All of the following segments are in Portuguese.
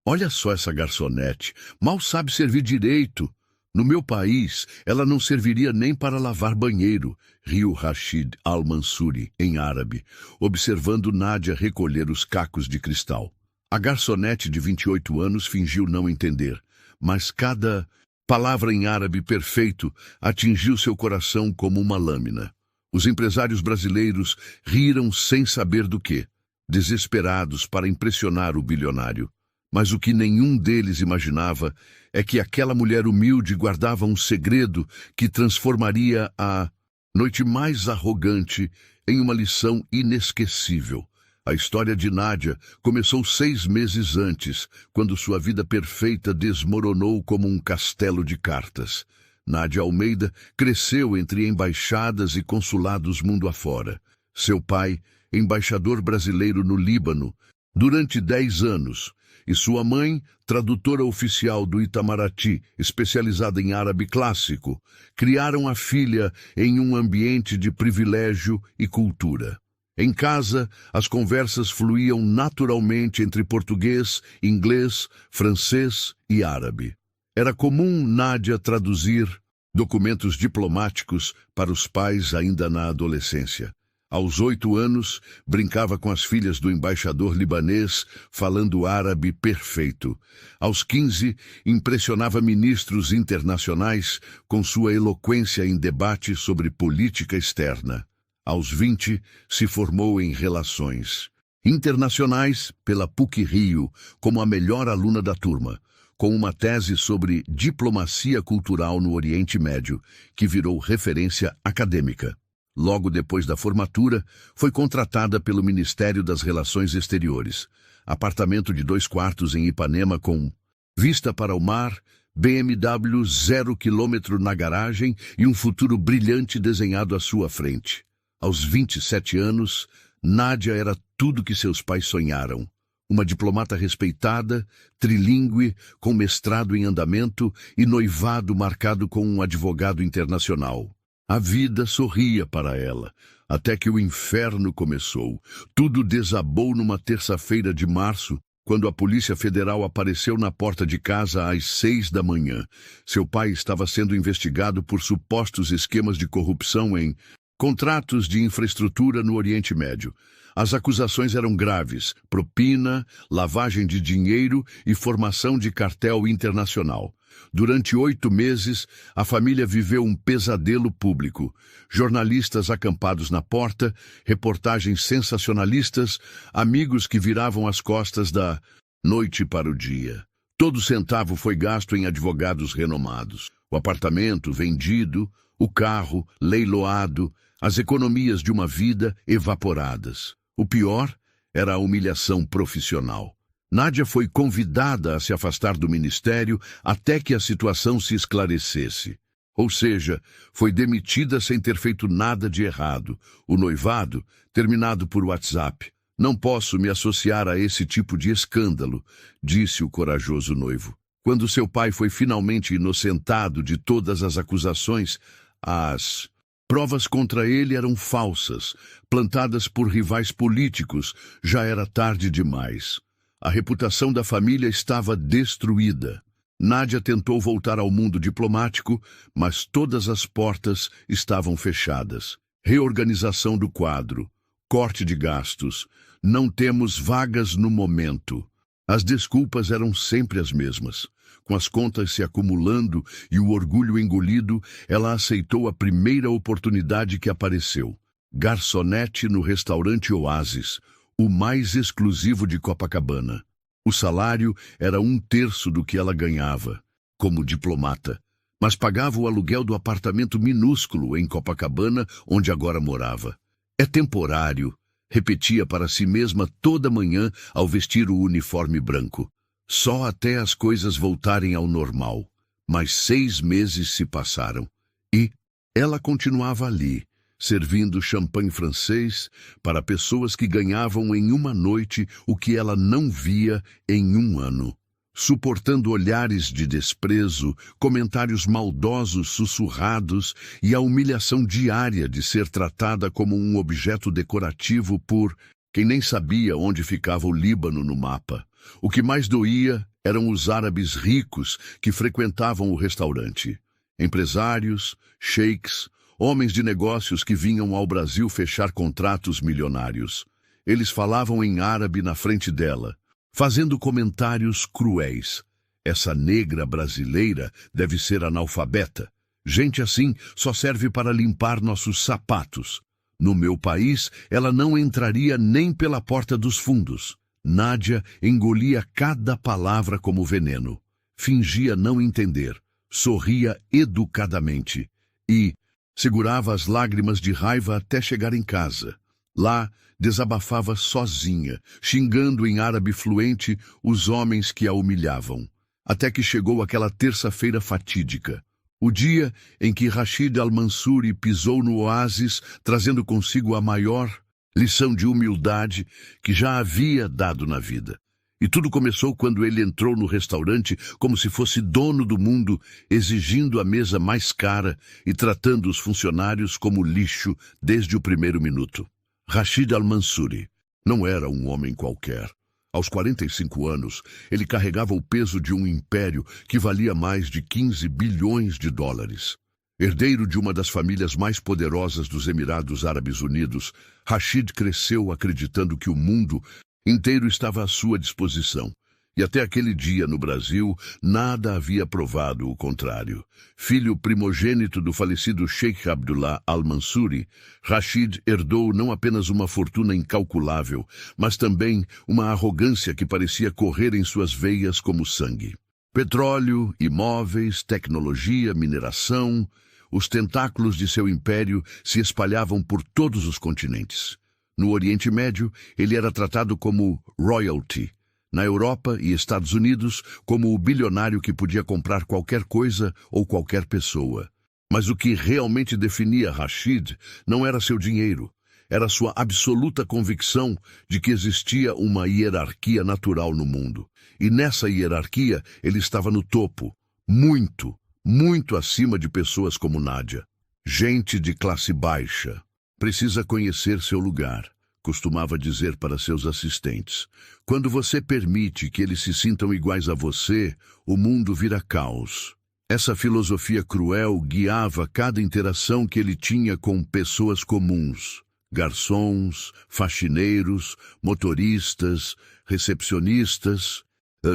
Olha só essa garçonete, mal sabe servir direito. No meu país, ela não serviria nem para lavar banheiro, riu Rashid al-Mansuri, em árabe, observando Nádia recolher os cacos de cristal. A garçonete de 28 anos fingiu não entender, mas cada palavra em árabe perfeito atingiu seu coração como uma lâmina. Os empresários brasileiros riram sem saber do que, desesperados para impressionar o bilionário. Mas o que nenhum deles imaginava é que aquela mulher humilde guardava um segredo que transformaria a noite mais arrogante em uma lição inesquecível. A história de Nádia começou 6 meses antes, quando sua vida perfeita desmoronou como um castelo de cartas. Nádia Almeida cresceu entre embaixadas e consulados mundo afora. Seu pai, embaixador brasileiro no Líbano, durante 10 anos, e sua mãe, tradutora oficial do Itamaraty, especializada em árabe clássico, criaram a filha em um ambiente de privilégio e cultura. Em casa, as conversas fluíam naturalmente entre português, inglês, francês e árabe. Era comum Nádia traduzir documentos diplomáticos para os pais ainda na adolescência. Aos 8 anos, brincava com as filhas do embaixador libanês, falando árabe perfeito. Aos 15, impressionava ministros internacionais com sua eloquência em debate sobre política externa. Aos 20, se formou em relações internacionais pela PUC-Rio, como a melhor aluna da turma, com uma tese sobre diplomacia cultural no Oriente Médio, que virou referência acadêmica. Logo depois da formatura, foi contratada pelo Ministério das Relações Exteriores. Apartamento de 2 quartos em Ipanema com vista para o mar, BMW 0 km na garagem e um futuro brilhante desenhado à sua frente. Aos 27 anos, Nádia era tudo que seus pais sonharam. Uma diplomata respeitada, trilíngue, com mestrado em andamento e noivado marcado com um advogado internacional. A vida sorria para ela, até que o inferno começou. Tudo desabou numa terça-feira de março, quando a Polícia Federal apareceu na porta de casa às 6 da manhã. Seu pai estava sendo investigado por supostos esquemas de corrupção em contratos de infraestrutura no Oriente Médio. As acusações eram graves: propina, lavagem de dinheiro e formação de cartel internacional. Durante 8 meses, a família viveu um pesadelo público. Jornalistas acampados na porta, reportagens sensacionalistas, amigos que viravam as costas da noite para o dia. Todo centavo foi gasto em advogados renomados. O apartamento vendido, o carro leiloado, as economias de uma vida evaporadas. O pior era a humilhação profissional. Nádia foi convidada a se afastar do ministério até que a situação se esclarecesse. Ou seja, foi demitida sem ter feito nada de errado. O noivado, terminado por WhatsApp. Não posso me associar a esse tipo de escândalo, disse o corajoso noivo. Quando seu pai foi finalmente inocentado de todas as acusações, as provas contra ele eram falsas, plantadas por rivais políticos. Já era tarde demais. A reputação da família estava destruída. Nádia tentou voltar ao mundo diplomático, mas todas as portas estavam fechadas. Reorganização do quadro, corte de gastos, não temos vagas no momento. As desculpas eram sempre as mesmas. Com as contas se acumulando e o orgulho engolido, ela aceitou a primeira oportunidade que apareceu. Garçonete no restaurante Oasis, o mais exclusivo de Copacabana. O salário era 1/3 do que ela ganhava, como diplomata, mas pagava o aluguel do apartamento minúsculo em Copacabana, onde agora morava. É temporário, repetia para si mesma toda manhã ao vestir o uniforme branco. Só até as coisas voltarem ao normal. Mas 6 meses se passaram e ela continuava ali, servindo champanhe francês para pessoas que ganhavam em uma noite o que ela não via em 1 ano. Suportando olhares de desprezo, comentários maldosos sussurrados e a humilhação diária de ser tratada como um objeto decorativo por quem nem sabia onde ficava o Líbano no mapa. O que mais doía eram os árabes ricos que frequentavam o restaurante. Empresários, sheiks, homens de negócios que vinham ao Brasil fechar contratos milionários. Eles falavam em árabe na frente dela, fazendo comentários cruéis. Essa negra brasileira deve ser analfabeta. Gente assim só serve para limpar nossos sapatos. No meu país, ela não entraria nem pela porta dos fundos. Nádia engolia cada palavra como veneno. Fingia não entender. Sorria educadamente. E segurava as lágrimas de raiva até chegar em casa. Lá, desabafava sozinha, xingando em árabe fluente os homens que a humilhavam. Até que chegou aquela terça-feira fatídica. O dia em que Rashid Al-Mansuri pisou no oásis, trazendo consigo a maior lição de humildade que já havia dado na vida. E tudo começou quando ele entrou no restaurante como se fosse dono do mundo, exigindo a mesa mais cara e tratando os funcionários como lixo desde o primeiro minuto. Rashid Al-Mansuri não era um homem qualquer. Aos 45 anos, ele carregava o peso de um império que valia mais de 15 bilhões de dólares. Herdeiro de uma das famílias mais poderosas dos Emirados Árabes Unidos, Rashid cresceu acreditando que o mundo inteiro estava à sua disposição. E até aquele dia, no Brasil, nada havia provado o contrário. Filho primogênito do falecido Sheikh Abdullah Al-Mansuri, Rashid herdou não apenas uma fortuna incalculável, mas também uma arrogância que parecia correr em suas veias como sangue. Petróleo, imóveis, tecnologia, mineração, os tentáculos de seu império se espalhavam por todos os continentes. No Oriente Médio, ele era tratado como royalty. Na Europa e Estados Unidos, como o bilionário que podia comprar qualquer coisa ou qualquer pessoa. Mas o que realmente definia Rashid não era seu dinheiro. Era sua absoluta convicção de que existia uma hierarquia natural no mundo. E nessa hierarquia, ele estava no topo, muito acima de pessoas como Nádia. Gente de classe baixa. Precisa conhecer seu lugar, costumava dizer para seus assistentes. Quando você permite que eles se sintam iguais a você, o mundo vira caos. Essa filosofia cruel guiava cada interação que ele tinha com pessoas comuns. Garçons, faxineiros, motoristas, recepcionistas.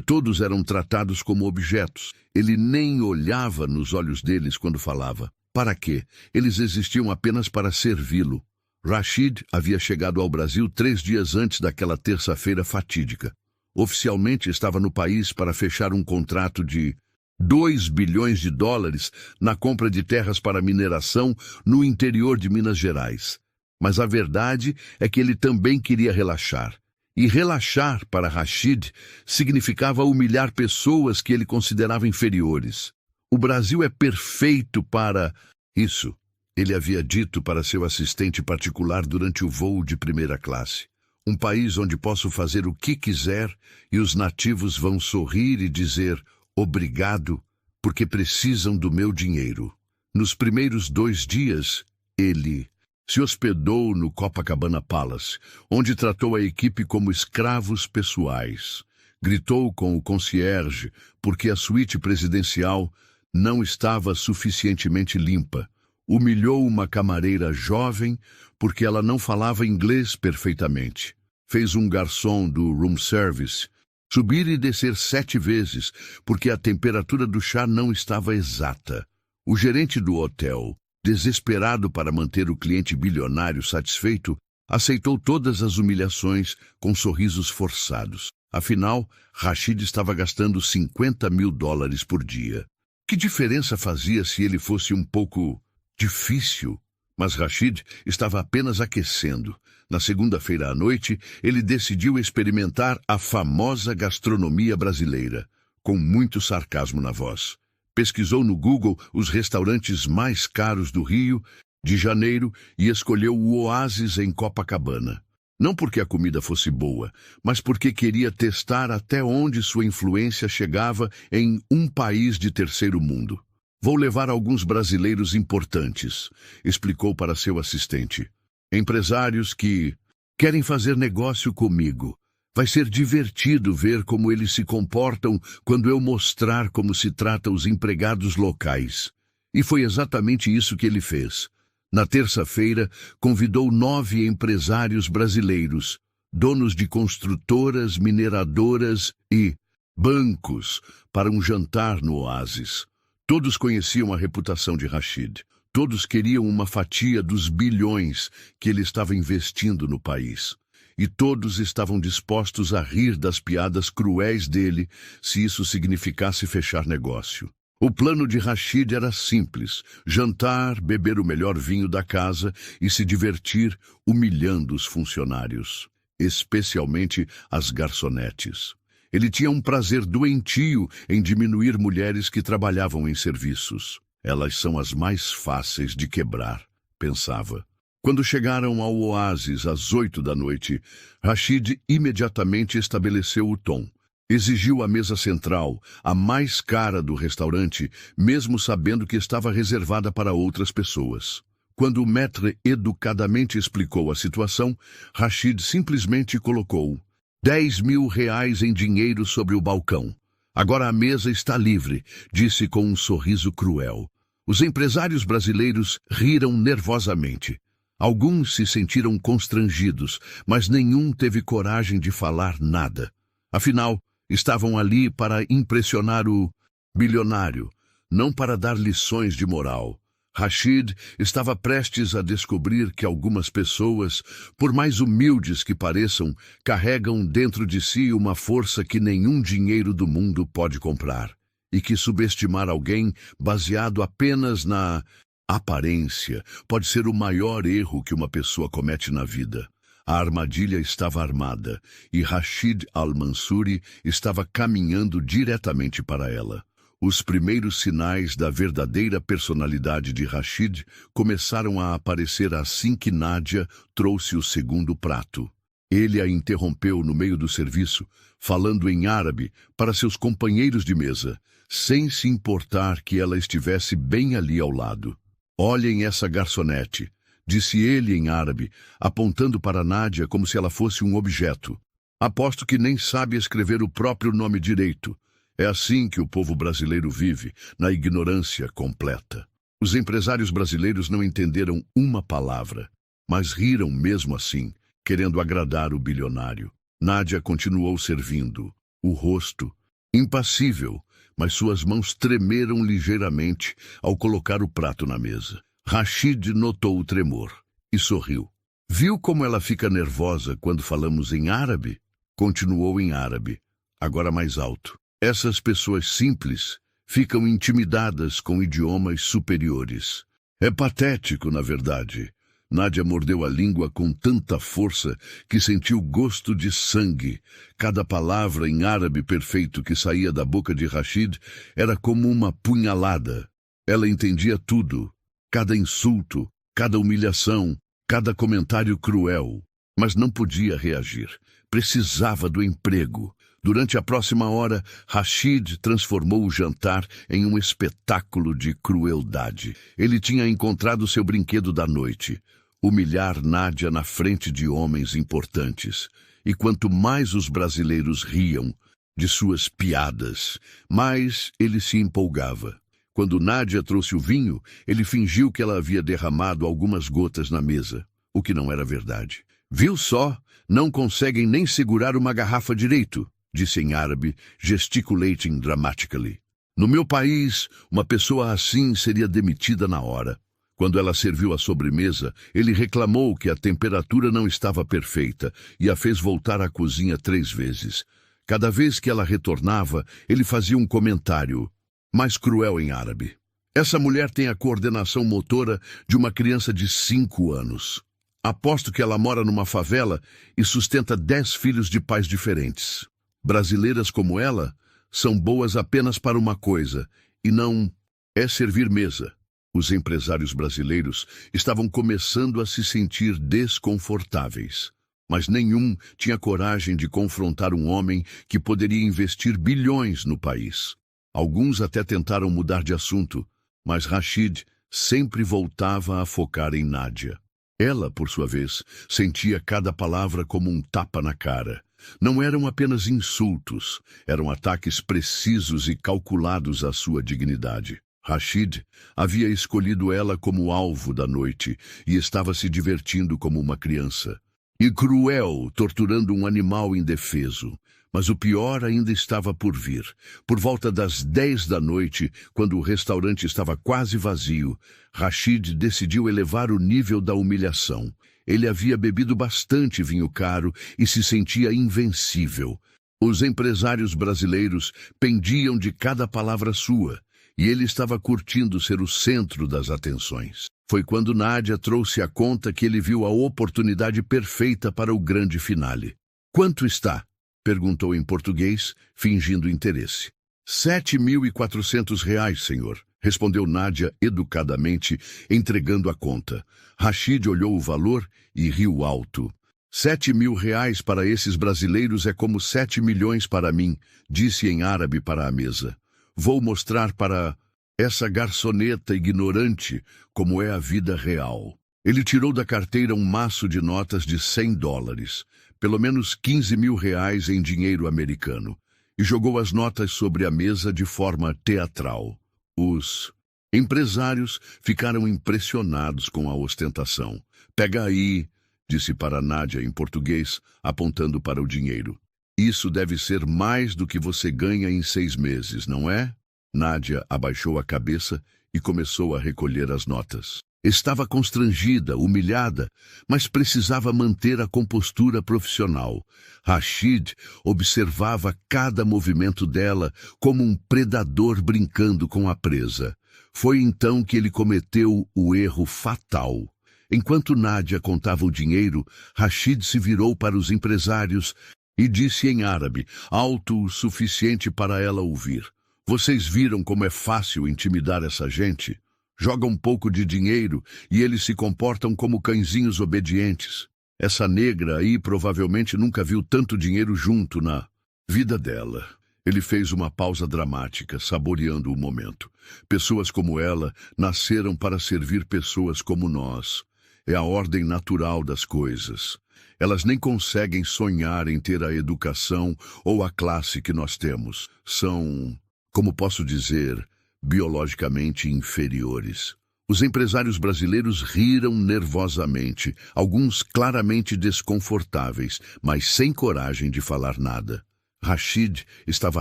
Todos eram tratados como objetos. Ele nem olhava nos olhos deles quando falava. Para quê? Eles existiam apenas para servi-lo. Rashid havia chegado ao Brasil 3 dias antes daquela terça-feira fatídica. Oficialmente estava no país para fechar um contrato de 2 bilhões de dólares na compra de terras para mineração no interior de Minas Gerais. Mas a verdade é que ele também queria relaxar. E relaxar para Rashid significava humilhar pessoas que ele considerava inferiores. O Brasil é perfeito para isso. Ele havia dito para seu assistente particular durante o voo de primeira classe. Um país onde posso fazer o que quiser e os nativos vão sorrir e dizer obrigado porque precisam do meu dinheiro. Nos primeiros 2 dias, ele se hospedou no Copacabana Palace, onde tratou a equipe como escravos pessoais. Gritou com o concierge porque a suíte presidencial não estava suficientemente limpa. Humilhou uma camareira jovem porque ela não falava inglês perfeitamente. Fez um garçom do room service subir e descer 7 vezes porque a temperatura do chá não estava exata. O gerente do hotel, desesperado para manter o cliente bilionário satisfeito, aceitou todas as humilhações com sorrisos forçados. Afinal, Rashid estava gastando 50 mil dólares por dia. Que diferença fazia se ele fosse um pouco difícil? Mas Rashid estava apenas aquecendo. Na segunda-feira à noite, ele decidiu experimentar a famosa gastronomia brasileira, com muito sarcasmo na voz. Pesquisou no Google os restaurantes mais caros do Rio de Janeiro e escolheu o Oasis em Copacabana. Não porque a comida fosse boa, mas porque queria testar até onde sua influência chegava em um país de terceiro mundo. Vou levar alguns brasileiros importantes, explicou para seu assistente. Empresários que querem fazer negócio comigo. Vai ser divertido ver como eles se comportam quando eu mostrar como se trata os empregados locais. E foi exatamente isso que ele fez. Na terça-feira, convidou 9 empresários brasileiros, donos de construtoras, mineradoras e bancos, para um jantar no oásis. Todos conheciam a reputação de Rashid. Todos queriam uma fatia dos bilhões que ele estava investindo no país. E todos estavam dispostos a rir das piadas cruéis dele se isso significasse fechar negócio. O plano de Rashid era simples: jantar, beber o melhor vinho da casa e se divertir humilhando os funcionários, especialmente as garçonetes. Ele tinha um prazer doentio em diminuir mulheres que trabalhavam em serviços. Elas são as mais fáceis de quebrar, pensava. Quando chegaram ao oásis às 8 da noite, Rashid imediatamente estabeleceu o tom. Exigiu a mesa central, a mais cara do restaurante, mesmo sabendo que estava reservada para outras pessoas. Quando o maître educadamente explicou a situação, Rashid simplesmente colocou 10 mil reais em dinheiro sobre o balcão. Agora a mesa está livre, disse com um sorriso cruel. Os empresários brasileiros riram nervosamente. Alguns se sentiram constrangidos, mas nenhum teve coragem de falar nada. Afinal, estavam ali para impressionar o bilionário, não para dar lições de moral. Rashid estava prestes a descobrir que algumas pessoas, por mais humildes que pareçam, carregam dentro de si uma força que nenhum dinheiro do mundo pode comprar, e que subestimar alguém baseado apenas na aparência pode ser o maior erro que uma pessoa comete na vida. A armadilha estava armada, e Rashid Al-Mansuri estava caminhando diretamente para ela. Os primeiros sinais da verdadeira personalidade de Rashid começaram a aparecer assim que Nádia trouxe o segundo prato. Ele a interrompeu no meio do serviço, falando em árabe para seus companheiros de mesa, sem se importar que ela estivesse bem ali ao lado. Olhem essa garçonete, disse ele em árabe, apontando para Nádia como se ela fosse um objeto. Aposto que nem sabe escrever o próprio nome direito. É assim que o povo brasileiro vive, na ignorância completa. Os empresários brasileiros não entenderam uma palavra, mas riram mesmo assim, querendo agradar o bilionário. Nádia continuou servindo, o rosto impassível, mas suas mãos tremeram ligeiramente ao colocar o prato na mesa. Rashid notou o tremor e sorriu. Viu como ela fica nervosa quando falamos em árabe? Continuou em árabe, agora mais alto. Essas pessoas simples ficam intimidadas com idiomas superiores. É patético, na verdade. Nádia mordeu a língua com tanta força que sentiu gosto de sangue. Cada palavra em árabe perfeito que saía da boca de Rashid era como uma punhalada. Ela entendia tudo, cada insulto, cada humilhação, cada comentário cruel, mas não podia reagir. Precisava do emprego. Durante a próxima hora, Rashid transformou o jantar em um espetáculo de crueldade. Ele tinha encontrado seu brinquedo da noite: humilhar Nádia na frente de homens importantes. E quanto mais os brasileiros riam de suas piadas, mais ele se empolgava. Quando Nádia trouxe o vinho, ele fingiu que ela havia derramado algumas gotas na mesa, o que não era verdade. Viu só? Não conseguem nem segurar uma garrafa direito, disse em árabe, gesticulating dramatically. No meu país, uma pessoa assim seria demitida na hora. Quando ela serviu a sobremesa, ele reclamou que a temperatura não estava perfeita e a fez voltar à cozinha 3 vezes. Cada vez que ela retornava, ele fazia um comentário mais cruel em árabe. Essa mulher tem a coordenação motora de uma criança de 5 anos. Aposto que ela mora numa favela e sustenta 10 filhos de pais diferentes. Brasileiras como ela são boas apenas para uma coisa, e não é servir mesa. Os empresários brasileiros estavam começando a se sentir desconfortáveis, mas nenhum tinha coragem de confrontar um homem que poderia investir bilhões no país. Alguns até tentaram mudar de assunto, mas Rashid sempre voltava a focar em Nádia. Ela, por sua vez, sentia cada palavra como um tapa na cara. Não eram apenas insultos, eram ataques precisos e calculados à sua dignidade. Rashid havia escolhido ela como alvo da noite e estava se divertindo como uma criança. E cruel, torturando um animal indefeso. Mas o pior ainda estava por vir. Por volta das 10 da noite, quando o restaurante estava quase vazio, Rashid decidiu elevar o nível da humilhação. Ele havia bebido bastante vinho caro e se sentia invencível. Os empresários brasileiros pendiam de cada palavra sua, e ele estava curtindo ser o centro das atenções. Foi quando Nádia trouxe a conta que ele viu a oportunidade perfeita para o grande finale. "Quanto está?" perguntou em português, fingindo interesse. R$ 7.400, senhor, respondeu Nádia educadamente, entregando a conta. Rashid olhou o valor e riu alto. R$ 7.000 para esses brasileiros é como 7 milhões para mim, disse em árabe para a mesa. Vou mostrar para essa garçoneta ignorante como é a vida real. Ele tirou da carteira um maço de notas de $100, pelo menos R$ 15.000 em dinheiro americano, e jogou as notas sobre a mesa de forma teatral. Os empresários ficaram impressionados com a ostentação. "Pega aí", disse para Nádia em português, apontando para o dinheiro. "Isso deve ser mais do que você ganha em 6 meses, não é?" Nádia abaixou a cabeça e começou a recolher as notas. Estava constrangida, humilhada, mas precisava manter a compostura profissional. Rashid observava cada movimento dela como um predador brincando com a presa. Foi então que ele cometeu o erro fatal. Enquanto Nádia contava o dinheiro, Rashid se virou para os empresários e disse em árabe, alto o suficiente para ela ouvir: "Vocês viram como é fácil intimidar essa gente? Joga um pouco de dinheiro e eles se comportam como cãezinhos obedientes. Essa negra aí provavelmente nunca viu tanto dinheiro junto na vida dela." Ele fez uma pausa dramática, saboreando o momento. Pessoas como ela nasceram para servir pessoas como nós. É a ordem natural das coisas. Elas nem conseguem sonhar em ter a educação ou a classe que nós temos. São, como posso dizer, biologicamente inferiores. Os empresários brasileiros riram nervosamente, alguns claramente desconfortáveis, mas sem coragem de falar nada. Rashid estava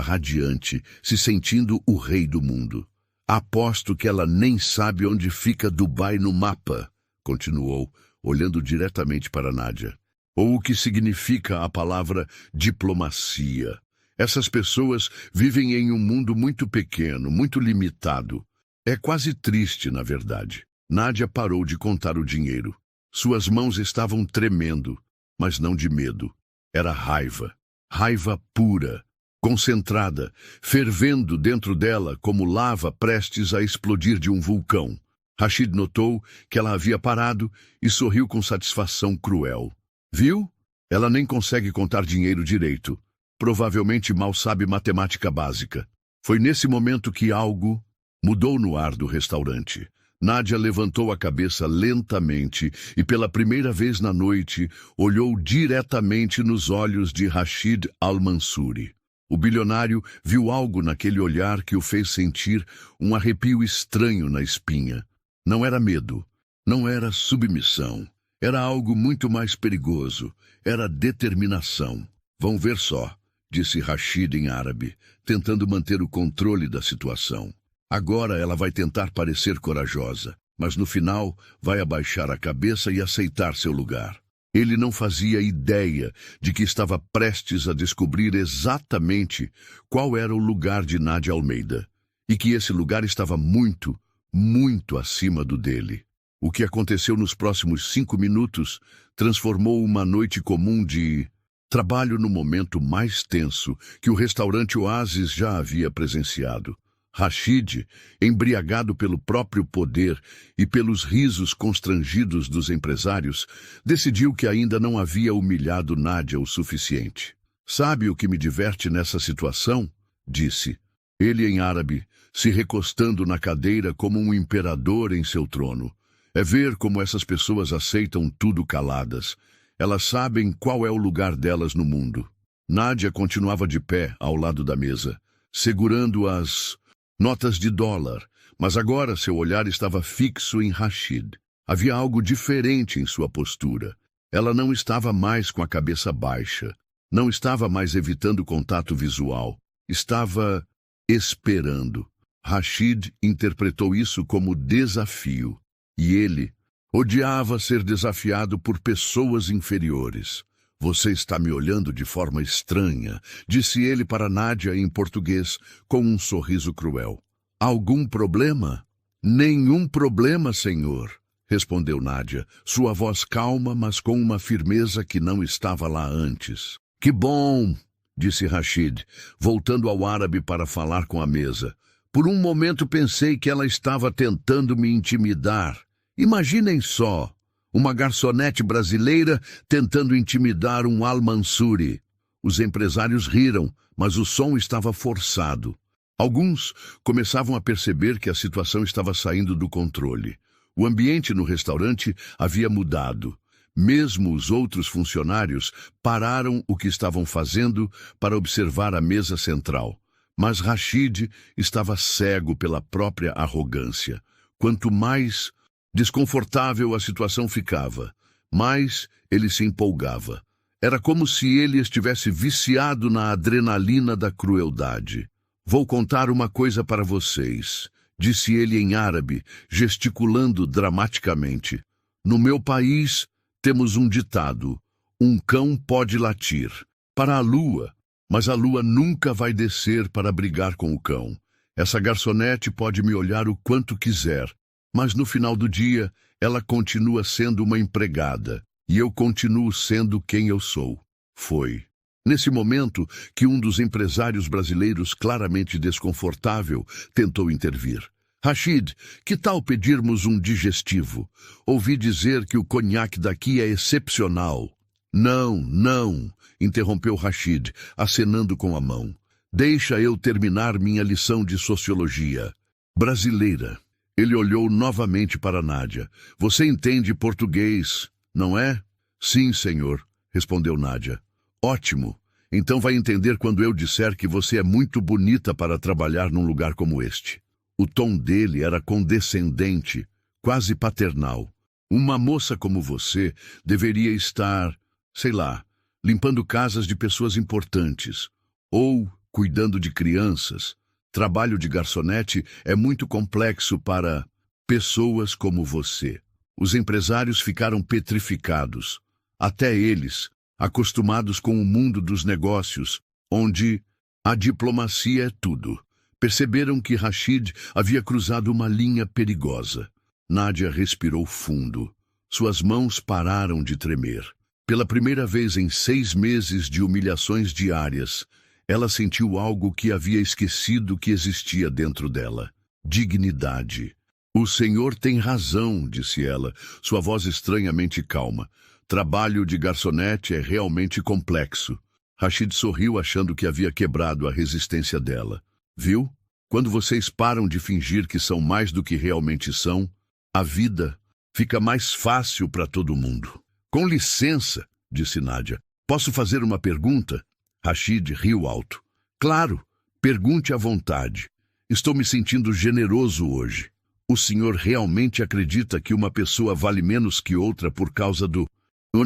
radiante, se sentindo o rei do mundo. "Aposto que ela nem sabe onde fica Dubai no mapa", continuou, olhando diretamente para Nádia. "Ou o que significa a palavra diplomacia. Essas pessoas vivem em um mundo muito pequeno, muito limitado. É quase triste, na verdade." Nádia parou de contar o dinheiro. Suas mãos estavam tremendo, mas não de medo. Era raiva. Raiva pura, concentrada, fervendo dentro dela como lava prestes a explodir de um vulcão. Rashid notou que ela havia parado e sorriu com satisfação cruel. "Viu? Ela nem consegue contar dinheiro direito. Provavelmente mal sabe matemática básica." Foi nesse momento que algo mudou no ar do restaurante. Nádia levantou a cabeça lentamente e, pela primeira vez na noite, olhou diretamente nos olhos de Rashid Al-Mansuri. O bilionário viu algo naquele olhar que o fez sentir um arrepio estranho na espinha. Não era medo, não era submissão. Era algo muito mais perigoso. Era determinação. "Vão ver só", disse Rashid em árabe, tentando manter o controle da situação. "Agora ela vai tentar parecer corajosa, mas no final vai abaixar a cabeça e aceitar seu lugar." Ele não fazia ideia de que estava prestes a descobrir exatamente qual era o lugar de Nádia Almeida, e que esse lugar estava muito, muito acima do dele. O que aconteceu nos próximos 5 minutos transformou uma noite comum de trabalho no momento mais tenso que o restaurante Oasis já havia presenciado. Rashid, embriagado pelo próprio poder e pelos risos constrangidos dos empresários, decidiu que ainda não havia humilhado Nádia o suficiente. "Sabe o que me diverte nessa situação?", disse. Ele em árabe, se recostando na cadeira como um imperador em seu trono. "É ver como essas pessoas aceitam tudo caladas. Elas sabem qual é o lugar delas no mundo." Nádia continuava de pé ao lado da mesa, segurando as notas de dólar, mas agora seu olhar estava fixo em Rashid. Havia algo diferente em sua postura. Ela não estava mais com a cabeça baixa, não estava mais evitando contato visual, estava esperando. Rashid interpretou isso como desafio, e ele odiava ser desafiado por pessoas inferiores. Você está me olhando de forma estranha, disse ele para Nádia em português, com um sorriso cruel. Algum problema? Nenhum problema, senhor, respondeu Nádia, sua voz calma, mas com uma firmeza que não estava lá antes. Que bom, disse Rashid, voltando ao árabe para falar com a mesa. Por um momento pensei que ela estava tentando me intimidar. Imaginem só, uma garçonete brasileira tentando intimidar um Al-Mansuri. Os empresários riram, mas o som estava forçado. Alguns começavam a perceber que a situação estava saindo do controle. O ambiente no restaurante havia mudado. Mesmo os outros funcionários pararam o que estavam fazendo para observar a mesa central. Mas Rashid estava cego pela própria arrogância. Quanto mais desconfortável a situação ficava, mais ele se empolgava. Era como se ele estivesse viciado na adrenalina da crueldade. Vou contar uma coisa para vocês, disse ele em árabe, gesticulando dramaticamente. No meu país, temos um ditado: um cão pode latir para a lua, mas a lua nunca vai descer para brigar com o cão. Essa garçonete pode me olhar o quanto quiser, mas no final do dia, ela continua sendo uma empregada, e eu continuo sendo quem eu sou. Foi nesse momento que um dos empresários brasileiros, claramente desconfortável, tentou intervir. Rashid, que tal pedirmos um digestivo? Ouvi dizer que o conhaque daqui é excepcional. Não, interrompeu Rashid, acenando com a mão. Deixa eu terminar minha lição de sociologia. Brasileira. Ele olhou novamente para Nádia. Você entende português, não é? Sim, senhor, respondeu Nádia. Ótimo. Então vai entender quando eu disser que você é muito bonita para trabalhar num lugar como este. O tom dele era condescendente, quase paternal. Uma moça como você deveria estar, sei lá, limpando casas de pessoas importantes, ou cuidando de crianças. Trabalho de garçonete é muito complexo para pessoas como você. Os empresários ficaram petrificados. Até eles, acostumados com o mundo dos negócios, onde a diplomacia é tudo. Perceberam que Rashid havia cruzado uma linha perigosa. Nádia respirou fundo. Suas mãos pararam de tremer. Pela primeira vez em 6 meses de humilhações diárias, ela sentiu algo que havia esquecido que existia dentro dela. Dignidade. O senhor tem razão, disse ela, sua voz estranhamente calma. Trabalho de garçonete é realmente complexo. Rashid sorriu achando que havia quebrado a resistência dela. Viu? Quando vocês param de fingir que são mais do que realmente são, a vida fica mais fácil para todo mundo. Com licença, disse Nádia. Posso fazer uma pergunta? Rashid riu alto. Claro, pergunte à vontade. Estou me sentindo generoso hoje. O senhor realmente acredita que uma pessoa vale menos que outra por causa do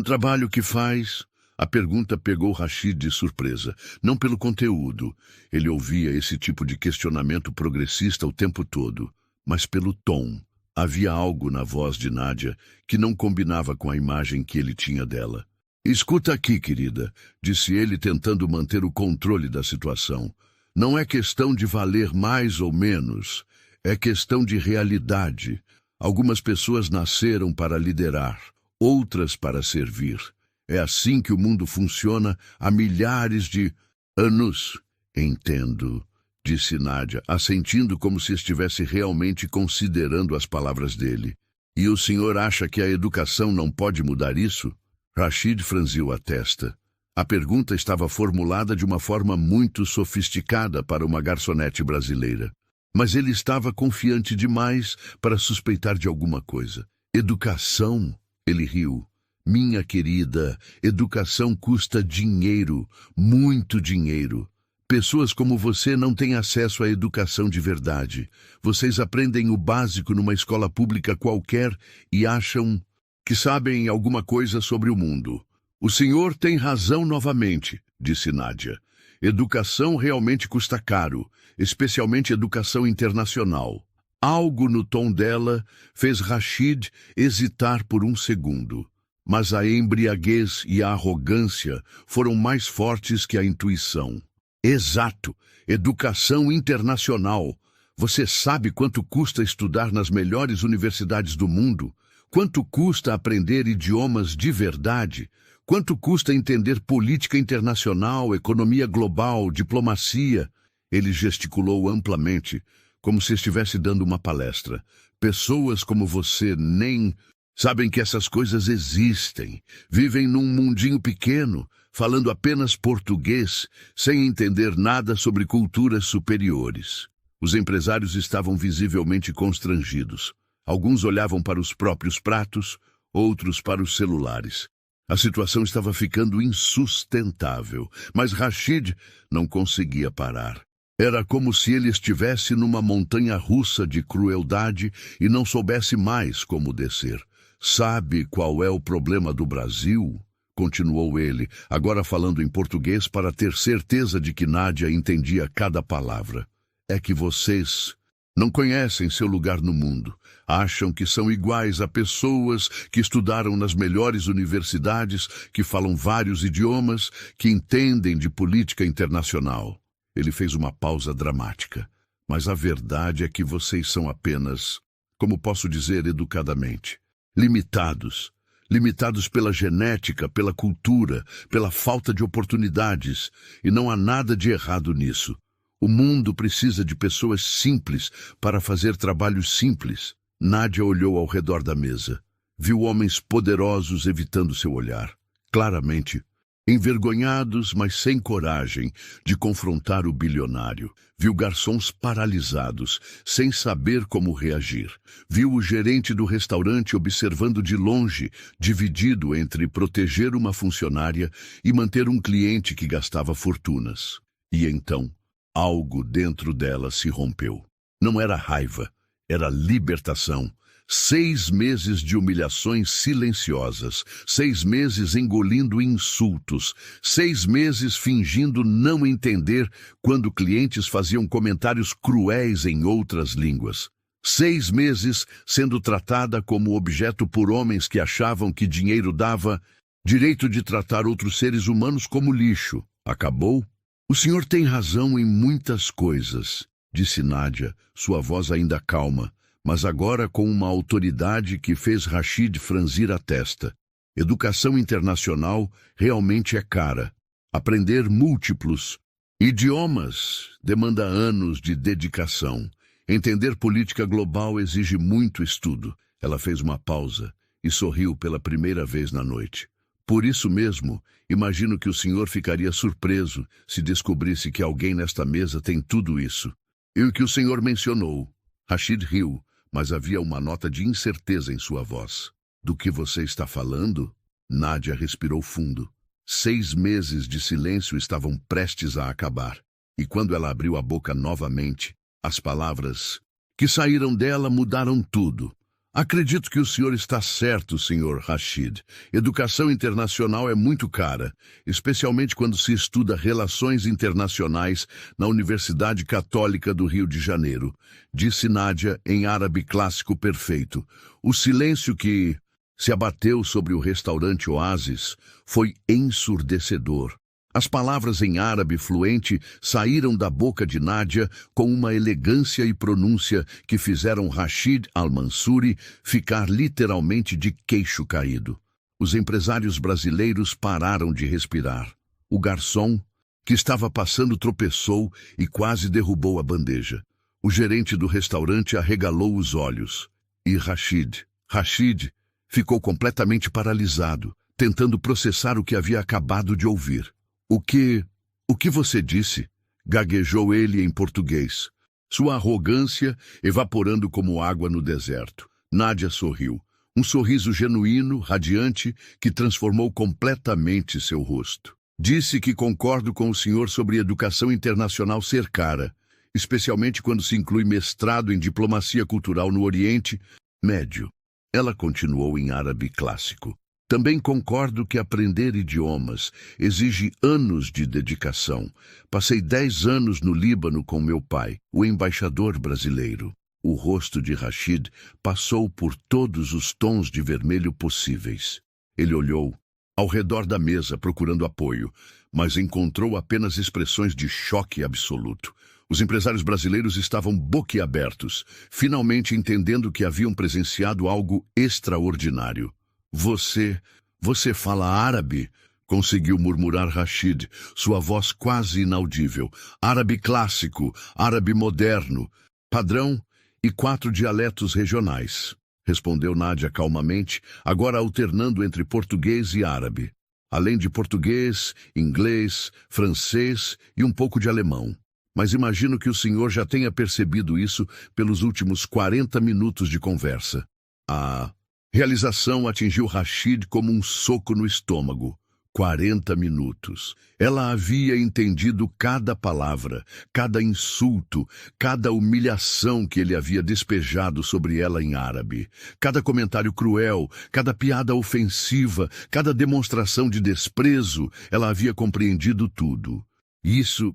trabalho que faz? A pergunta pegou Rashid de surpresa, não pelo conteúdo. Ele ouvia esse tipo de questionamento progressista o tempo todo, mas pelo tom. Havia algo na voz de Nádia que não combinava com a imagem que ele tinha dela. Escuta aqui, querida, disse ele tentando manter o controle da situação. Não é questão de valer mais ou menos, é questão de realidade. Algumas pessoas nasceram para liderar, outras para servir. É assim que o mundo funciona há milhares de anos. Entendo, disse Nádia, assentindo como se estivesse realmente considerando as palavras dele. E o senhor acha que a educação não pode mudar isso? Rashid franziu a testa. A pergunta estava formulada de uma forma muito sofisticada para uma garçonete brasileira. Mas ele estava confiante demais para suspeitar de alguma coisa. Educação? Ele riu. Minha querida, educação custa dinheiro, muito dinheiro. Pessoas como você não têm acesso à educação de verdade. Vocês aprendem o básico numa escola pública qualquer e acham que sabem alguma coisa sobre o mundo. O senhor tem razão novamente, disse Nádia. Educação realmente custa caro, especialmente educação internacional. Algo no tom dela fez Rashid hesitar por um segundo. Mas a embriaguez e a arrogância foram mais fortes que a intuição. Exato, educação internacional. Você sabe quanto custa estudar nas melhores universidades do mundo? Quanto custa aprender idiomas de verdade? Quanto custa entender política internacional, economia global, diplomacia? Ele gesticulou amplamente, como se estivesse dando uma palestra. Pessoas como você nem sabem que essas coisas existem. Vivem num mundinho pequeno, falando apenas português, sem entender nada sobre culturas superiores. Os empresários estavam visivelmente constrangidos. Alguns olhavam para os próprios pratos, outros para os celulares. A situação estava ficando insustentável, mas Rashid não conseguia parar. Era como se ele estivesse numa montanha-russa de crueldade e não soubesse mais como descer. Sabe qual é o problema do Brasil? Continuou ele, agora falando em português para ter certeza de que Nádia entendia cada palavra. É que vocês não conhecem seu lugar no mundo. Acham que são iguais a pessoas que estudaram nas melhores universidades, que falam vários idiomas, que entendem de política internacional. Ele fez uma pausa dramática. Mas a verdade é que vocês são apenas, como posso dizer educadamente, limitados. Limitados pela genética, pela cultura, pela falta de oportunidades. E não há nada de errado nisso. O mundo precisa de pessoas simples para fazer trabalhos simples. Nádia olhou ao redor da mesa. Viu homens poderosos evitando seu olhar. Claramente, envergonhados, mas sem coragem de confrontar o bilionário. Viu garçons paralisados, sem saber como reagir. Viu o gerente do restaurante observando de longe, dividido entre proteger uma funcionária e manter um cliente que gastava fortunas. E então, algo dentro dela se rompeu. Não era raiva, era libertação. 6 meses de humilhações silenciosas, 6 meses engolindo insultos, 6 meses fingindo não entender quando clientes faziam comentários cruéis em outras línguas. 6 meses sendo tratada como objeto por homens que achavam que dinheiro dava direito de tratar outros seres humanos como lixo. Acabou? O senhor tem razão em muitas coisas, disse Nádia, sua voz ainda calma, mas agora com uma autoridade que fez Rashid franzir a testa. Educação internacional realmente é cara. Aprender múltiplos idiomas demanda anos de dedicação. Entender política global exige muito estudo. Ela fez uma pausa e sorriu pela primeira vez na noite. Por isso mesmo, imagino que o senhor ficaria surpreso se descobrisse que alguém nesta mesa tem tudo isso. E o que o senhor mencionou. Rashid riu, mas havia uma nota de incerteza em sua voz. Do que você está falando? Nádia respirou fundo. 6 meses de silêncio estavam prestes a acabar. E quando ela abriu a boca novamente, as palavras que saíram dela mudaram tudo. Acredito que o senhor está certo, senhor Rashid. Educação internacional é muito cara, especialmente quando se estuda relações internacionais na Universidade Católica do Rio de Janeiro, disse Nádia em árabe clássico perfeito. O silêncio que se abateu sobre o restaurante Oasis foi ensurdecedor. As palavras em árabe fluente saíram da boca de Nádia com uma elegância e pronúncia que fizeram Rashid Al-Mansuri ficar literalmente de queixo caído. Os empresários brasileiros pararam de respirar. O garçom, que estava passando, tropeçou e quase derrubou a bandeja. O gerente do restaurante arregalou os olhos. E Rashid ficou completamente paralisado, tentando processar o que havia acabado de ouvir. O que você disse? Gaguejou ele em português. Sua arrogância evaporando como água no deserto. Nádia sorriu. Um sorriso genuíno, radiante, que transformou completamente seu rosto. Disse que concordo com o senhor sobre educação internacional ser cara, especialmente quando se inclui mestrado em diplomacia cultural no Oriente Médio. Ela continuou em árabe clássico. Também concordo que aprender idiomas exige anos de dedicação. Passei 10 anos no Líbano com meu pai, o embaixador brasileiro. O rosto de Rashid passou por todos os tons de vermelho possíveis. Ele olhou ao redor da mesa procurando apoio, mas encontrou apenas expressões de choque absoluto. Os empresários brasileiros estavam boquiabertos, finalmente entendendo que haviam presenciado algo extraordinário. Você fala árabe? Conseguiu murmurar Rashid, sua voz quase inaudível. Árabe clássico, árabe moderno, padrão e 4 dialetos regionais, respondeu Nádia calmamente, agora alternando entre português e árabe. Além de português, inglês, francês e um pouco de alemão. Mas imagino que o senhor já tenha percebido isso pelos últimos 40 minutos de conversa. A realização atingiu Rashid como um soco no estômago. 40 minutos. Ela havia entendido cada palavra, cada insulto, cada humilhação que ele havia despejado sobre ela em árabe. Cada comentário cruel, cada piada ofensiva, cada demonstração de desprezo, ela havia compreendido tudo. Isso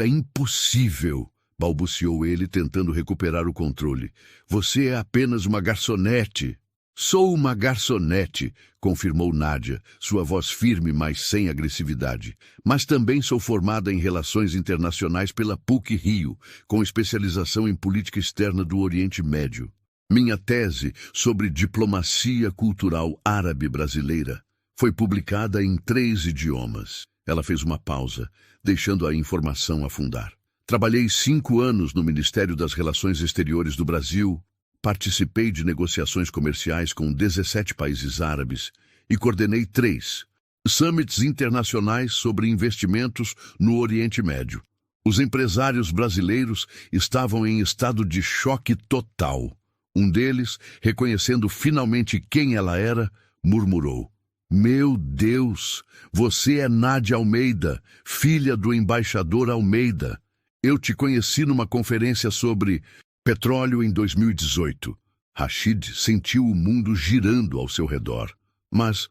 é impossível, balbuciou ele, tentando recuperar o controle. Você é apenas uma garçonete. Sou uma garçonete, confirmou Nádia, sua voz firme, mas sem agressividade. Mas também sou formada em Relações Internacionais pela PUC-Rio, com especialização em política externa do Oriente Médio. Minha tese sobre diplomacia cultural árabe brasileira foi publicada em 3 idiomas. Ela fez uma pausa, deixando a informação afundar. Trabalhei 5 anos no Ministério das Relações Exteriores do Brasil. Participei de negociações comerciais com 17 países árabes e coordenei 3 summits internacionais sobre investimentos no Oriente Médio. Os empresários brasileiros estavam em estado de choque total. Um deles, reconhecendo finalmente quem ela era, murmurou: Meu Deus, você é Nádia Almeida, filha do embaixador Almeida. Eu te conheci numa conferência sobre petróleo em 2018. Rashid sentiu o mundo girando ao seu redor. Mas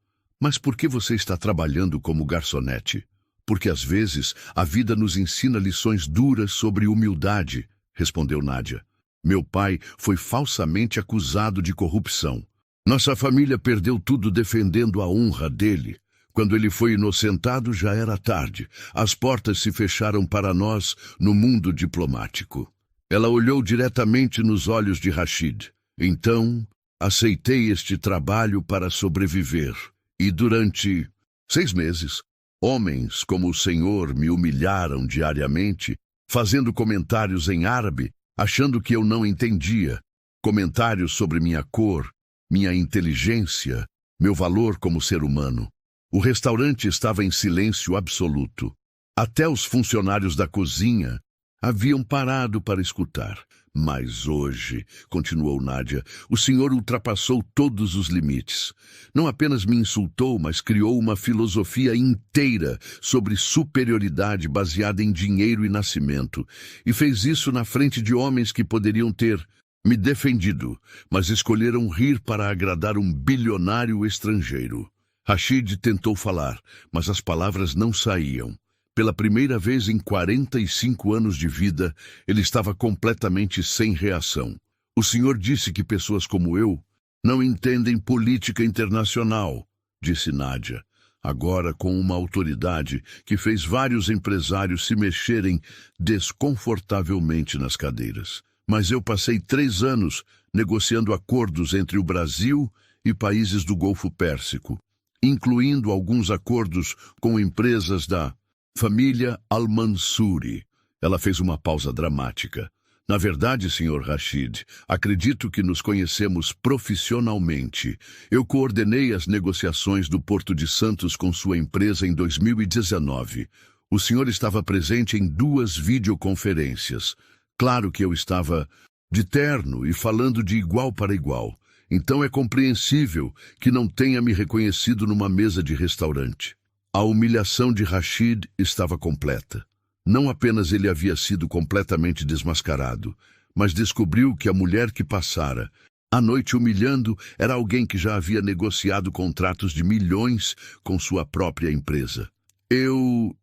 por que você está trabalhando como garçonete? Porque às vezes a vida nos ensina lições duras sobre humildade, respondeu Nádia. Meu pai foi falsamente acusado de corrupção. Nossa família perdeu tudo defendendo a honra dele. Quando ele foi inocentado, já era tarde. As portas se fecharam para nós no mundo diplomático. Ela olhou diretamente nos olhos de Rashid. Então, aceitei este trabalho para sobreviver. E durante 6 meses, homens como o senhor me humilharam diariamente, fazendo comentários em árabe, achando que eu não entendia. Comentários sobre minha cor, minha inteligência, meu valor como ser humano. O restaurante estava em silêncio absoluto. Até os funcionários da cozinha haviam parado para escutar. Mas hoje, continuou Nádia, o senhor ultrapassou todos os limites. Não apenas me insultou, mas criou uma filosofia inteira sobre superioridade baseada em dinheiro e nascimento. E fez isso na frente de homens que poderiam ter me defendido, mas escolheram rir para agradar um bilionário estrangeiro. Rashid tentou falar, mas as palavras não saíam. Pela primeira vez em 45 anos de vida, ele estava completamente sem reação. O senhor disse que pessoas como eu não entendem política internacional, disse Nádia, agora com uma autoridade que fez vários empresários se mexerem desconfortavelmente nas cadeiras. Mas eu passei 3 anos negociando acordos entre o Brasil e países do Golfo Pérsico, incluindo alguns acordos com empresas da família Al-Mansuri. Ela fez uma pausa dramática. Na verdade, Sr. Rashid, acredito que nos conhecemos profissionalmente. Eu coordenei as negociações do Porto de Santos com sua empresa em 2019. O senhor estava presente em 2 videoconferências. Claro que eu estava de terno e falando de igual para igual. Então é compreensível que não tenha me reconhecido numa mesa de restaurante. A humilhação de Rashid estava completa. Não apenas ele havia sido completamente desmascarado, mas descobriu que a mulher que passara a noite humilhando era alguém que já havia negociado contratos de milhões com sua própria empresa. Eu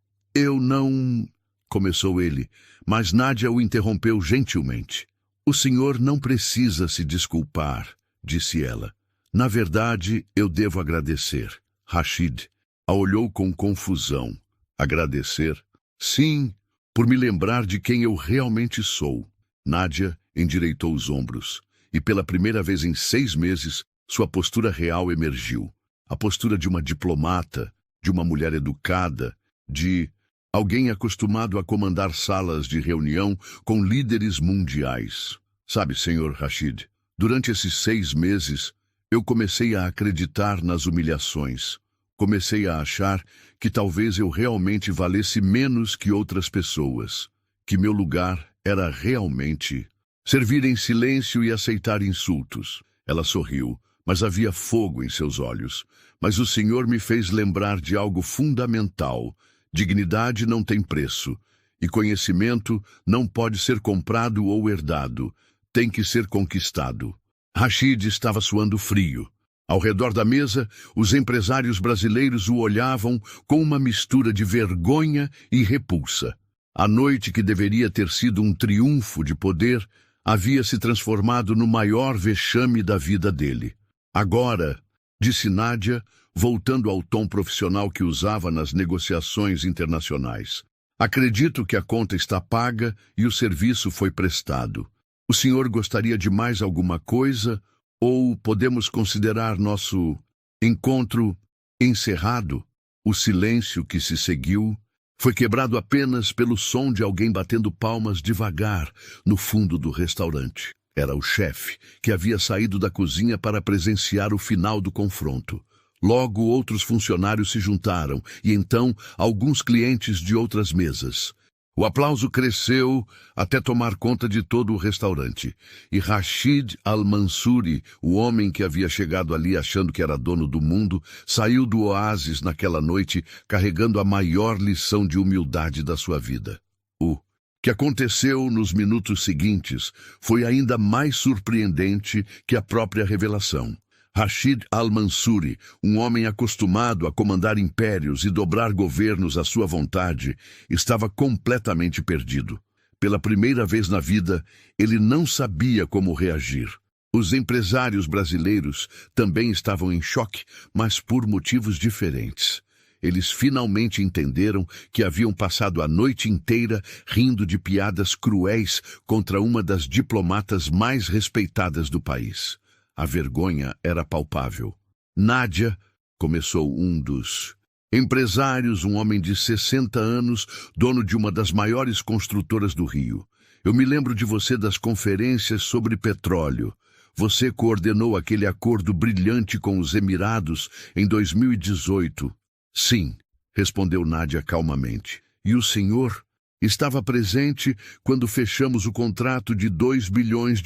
não... começou ele, mas Nádia o interrompeu gentilmente. O senhor não precisa se desculpar, disse ela. Na verdade, eu devo agradecer. Rashid a olhou com confusão. Agradecer? Sim, por me lembrar de quem eu realmente sou. Nádia endireitou os ombros, e pela primeira vez em 6 meses, sua postura real emergiu. A postura de uma diplomata, de uma mulher educada, de alguém acostumado a comandar salas de reunião com líderes mundiais. Sabe, senhor Rashid, durante esses 6 meses, eu comecei a acreditar nas humilhações. Comecei a achar que talvez eu realmente valesse menos que outras pessoas, que meu lugar era realmente servir em silêncio e aceitar insultos. Ela sorriu, mas havia fogo em seus olhos. Mas o Senhor me fez lembrar de algo fundamental. Dignidade não tem preço, e conhecimento não pode ser comprado ou herdado. Tem que ser conquistado. Rashid estava suando frio. Ao redor da mesa, os empresários brasileiros o olhavam com uma mistura de vergonha e repulsa. A noite que deveria ter sido um triunfo de poder havia se transformado no maior vexame da vida dele. Agora, disse Nádia, voltando ao tom profissional que usava nas negociações internacionais. Acredito que a conta está paga e o serviço foi prestado. O senhor gostaria de mais alguma coisa? Ou podemos considerar nosso encontro encerrado? O silêncio que se seguiu foi quebrado apenas pelo som de alguém batendo palmas devagar no fundo do restaurante. Era o chefe, que havia saído da cozinha para presenciar o final do confronto. Logo outros funcionários se juntaram, e então alguns clientes de outras mesas. O aplauso cresceu até tomar conta de todo o restaurante. E Rashid Al-Mansuri, o homem que havia chegado ali achando que era dono do mundo, saiu do oásis naquela noite carregando a maior lição de humildade da sua vida. O que aconteceu nos minutos seguintes foi ainda mais surpreendente que a própria revelação. Rashid Al-Mansuri, um homem acostumado a comandar impérios e dobrar governos à sua vontade, estava completamente perdido. Pela primeira vez na vida, ele não sabia como reagir. Os empresários brasileiros também estavam em choque, mas por motivos diferentes. Eles finalmente entenderam que haviam passado a noite inteira rindo de piadas cruéis contra uma das diplomatas mais respeitadas do país. A vergonha era palpável. Nádia, começou um dos empresários, um homem de 60 anos, dono de uma das maiores construtoras do Rio. Eu me lembro de você das conferências sobre petróleo. Você coordenou aquele acordo brilhante com os Emirados em 2018. Sim, respondeu Nádia calmamente. E o senhor estava presente quando fechamos o contrato de $2 bilhões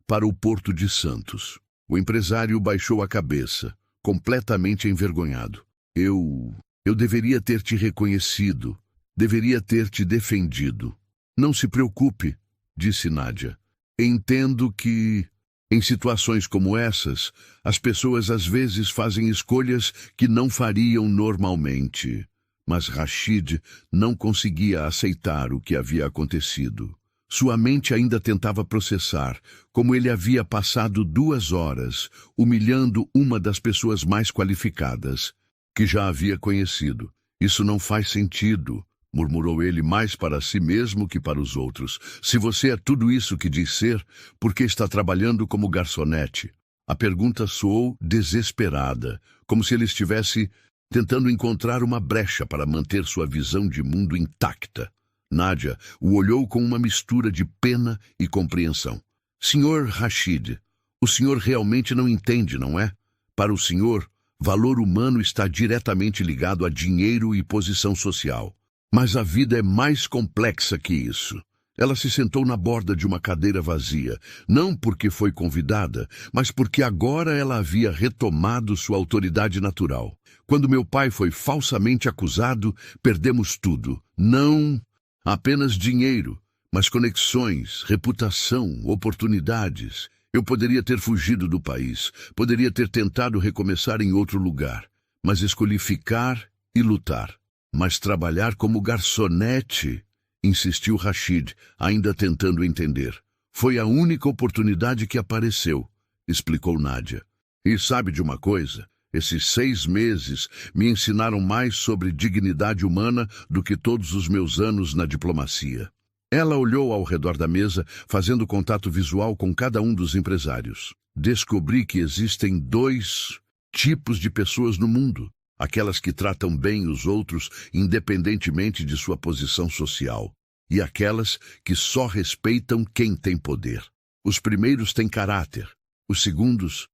para o Porto de Santos. O empresário baixou a cabeça, completamente envergonhado. Eu deveria ter te reconhecido, deveria ter te defendido. Não se preocupe, disse Nádia. Entendo que, em situações como essas, as pessoas às vezes fazem escolhas que não fariam normalmente. Mas Rashid não conseguia aceitar o que havia acontecido. Sua mente ainda tentava processar como ele havia passado 2 horas humilhando uma das pessoas mais qualificadas que já havia conhecido. Isso não faz sentido, murmurou ele mais para si mesmo que para os outros. Se você é tudo isso que diz ser, por que está trabalhando como garçonete? A pergunta soou desesperada, como se ele estivesse tentando encontrar uma brecha para manter sua visão de mundo intacta. Nádia o olhou com uma mistura de pena e compreensão. Senhor Rashid, o senhor realmente não entende, não é? Para o senhor, valor humano está diretamente ligado a dinheiro e posição social. Mas a vida é mais complexa que isso. Ela se sentou na borda de uma cadeira vazia, não porque foi convidada, mas porque agora ela havia retomado sua autoridade natural. Quando meu pai foi falsamente acusado, perdemos tudo. Não apenas dinheiro, mas conexões, reputação, oportunidades. Eu poderia ter fugido do país, poderia ter tentado recomeçar em outro lugar, mas escolhi ficar e lutar. Mas trabalhar como garçonete, insistiu Rashid, ainda tentando entender. Foi a única oportunidade que apareceu, explicou Nádia. E sabe de uma coisa? Esses 6 meses me ensinaram mais sobre dignidade humana do que todos os meus anos na diplomacia. Ela olhou ao redor da mesa, fazendo contato visual com cada um dos empresários. Descobri que existem 2 tipos de pessoas no mundo. Aquelas que tratam bem os outros independentemente de sua posição social, e aquelas que só respeitam quem tem poder. Os primeiros têm caráter, os segundos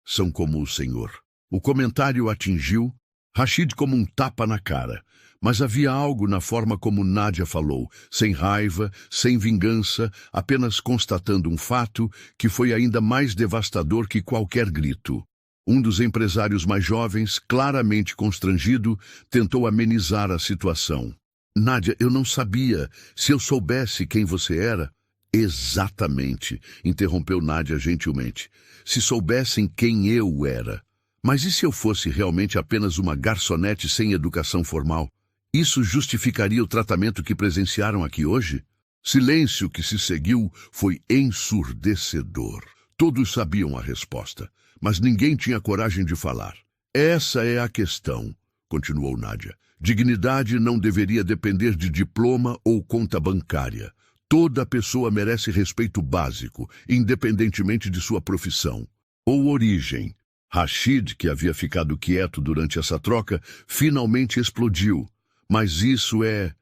são como o Senhor. O comentário atingiu Rashid como um tapa na cara, mas havia algo na forma como Nádia falou, sem raiva, sem vingança, apenas constatando um fato que foi ainda mais devastador que qualquer grito. Um dos empresários mais jovens, claramente constrangido, tentou amenizar a situação. Nádia, eu não sabia. Se eu soubesse quem você era... Exatamente, interrompeu Nádia gentilmente. Se soubessem quem eu era. Mas e se eu fosse realmente apenas uma garçonete sem educação formal? Isso justificaria o tratamento que presenciaram aqui hoje? Silêncio que se seguiu foi ensurdecedor. Todos sabiam a resposta, mas ninguém tinha coragem de falar. Essa é a questão, continuou Nádia. Dignidade não deveria depender de diploma ou conta bancária. Toda pessoa merece respeito básico, independentemente de sua profissão ou origem. Rashid, que havia ficado quieto durante essa troca, finalmente explodiu. Mas isso é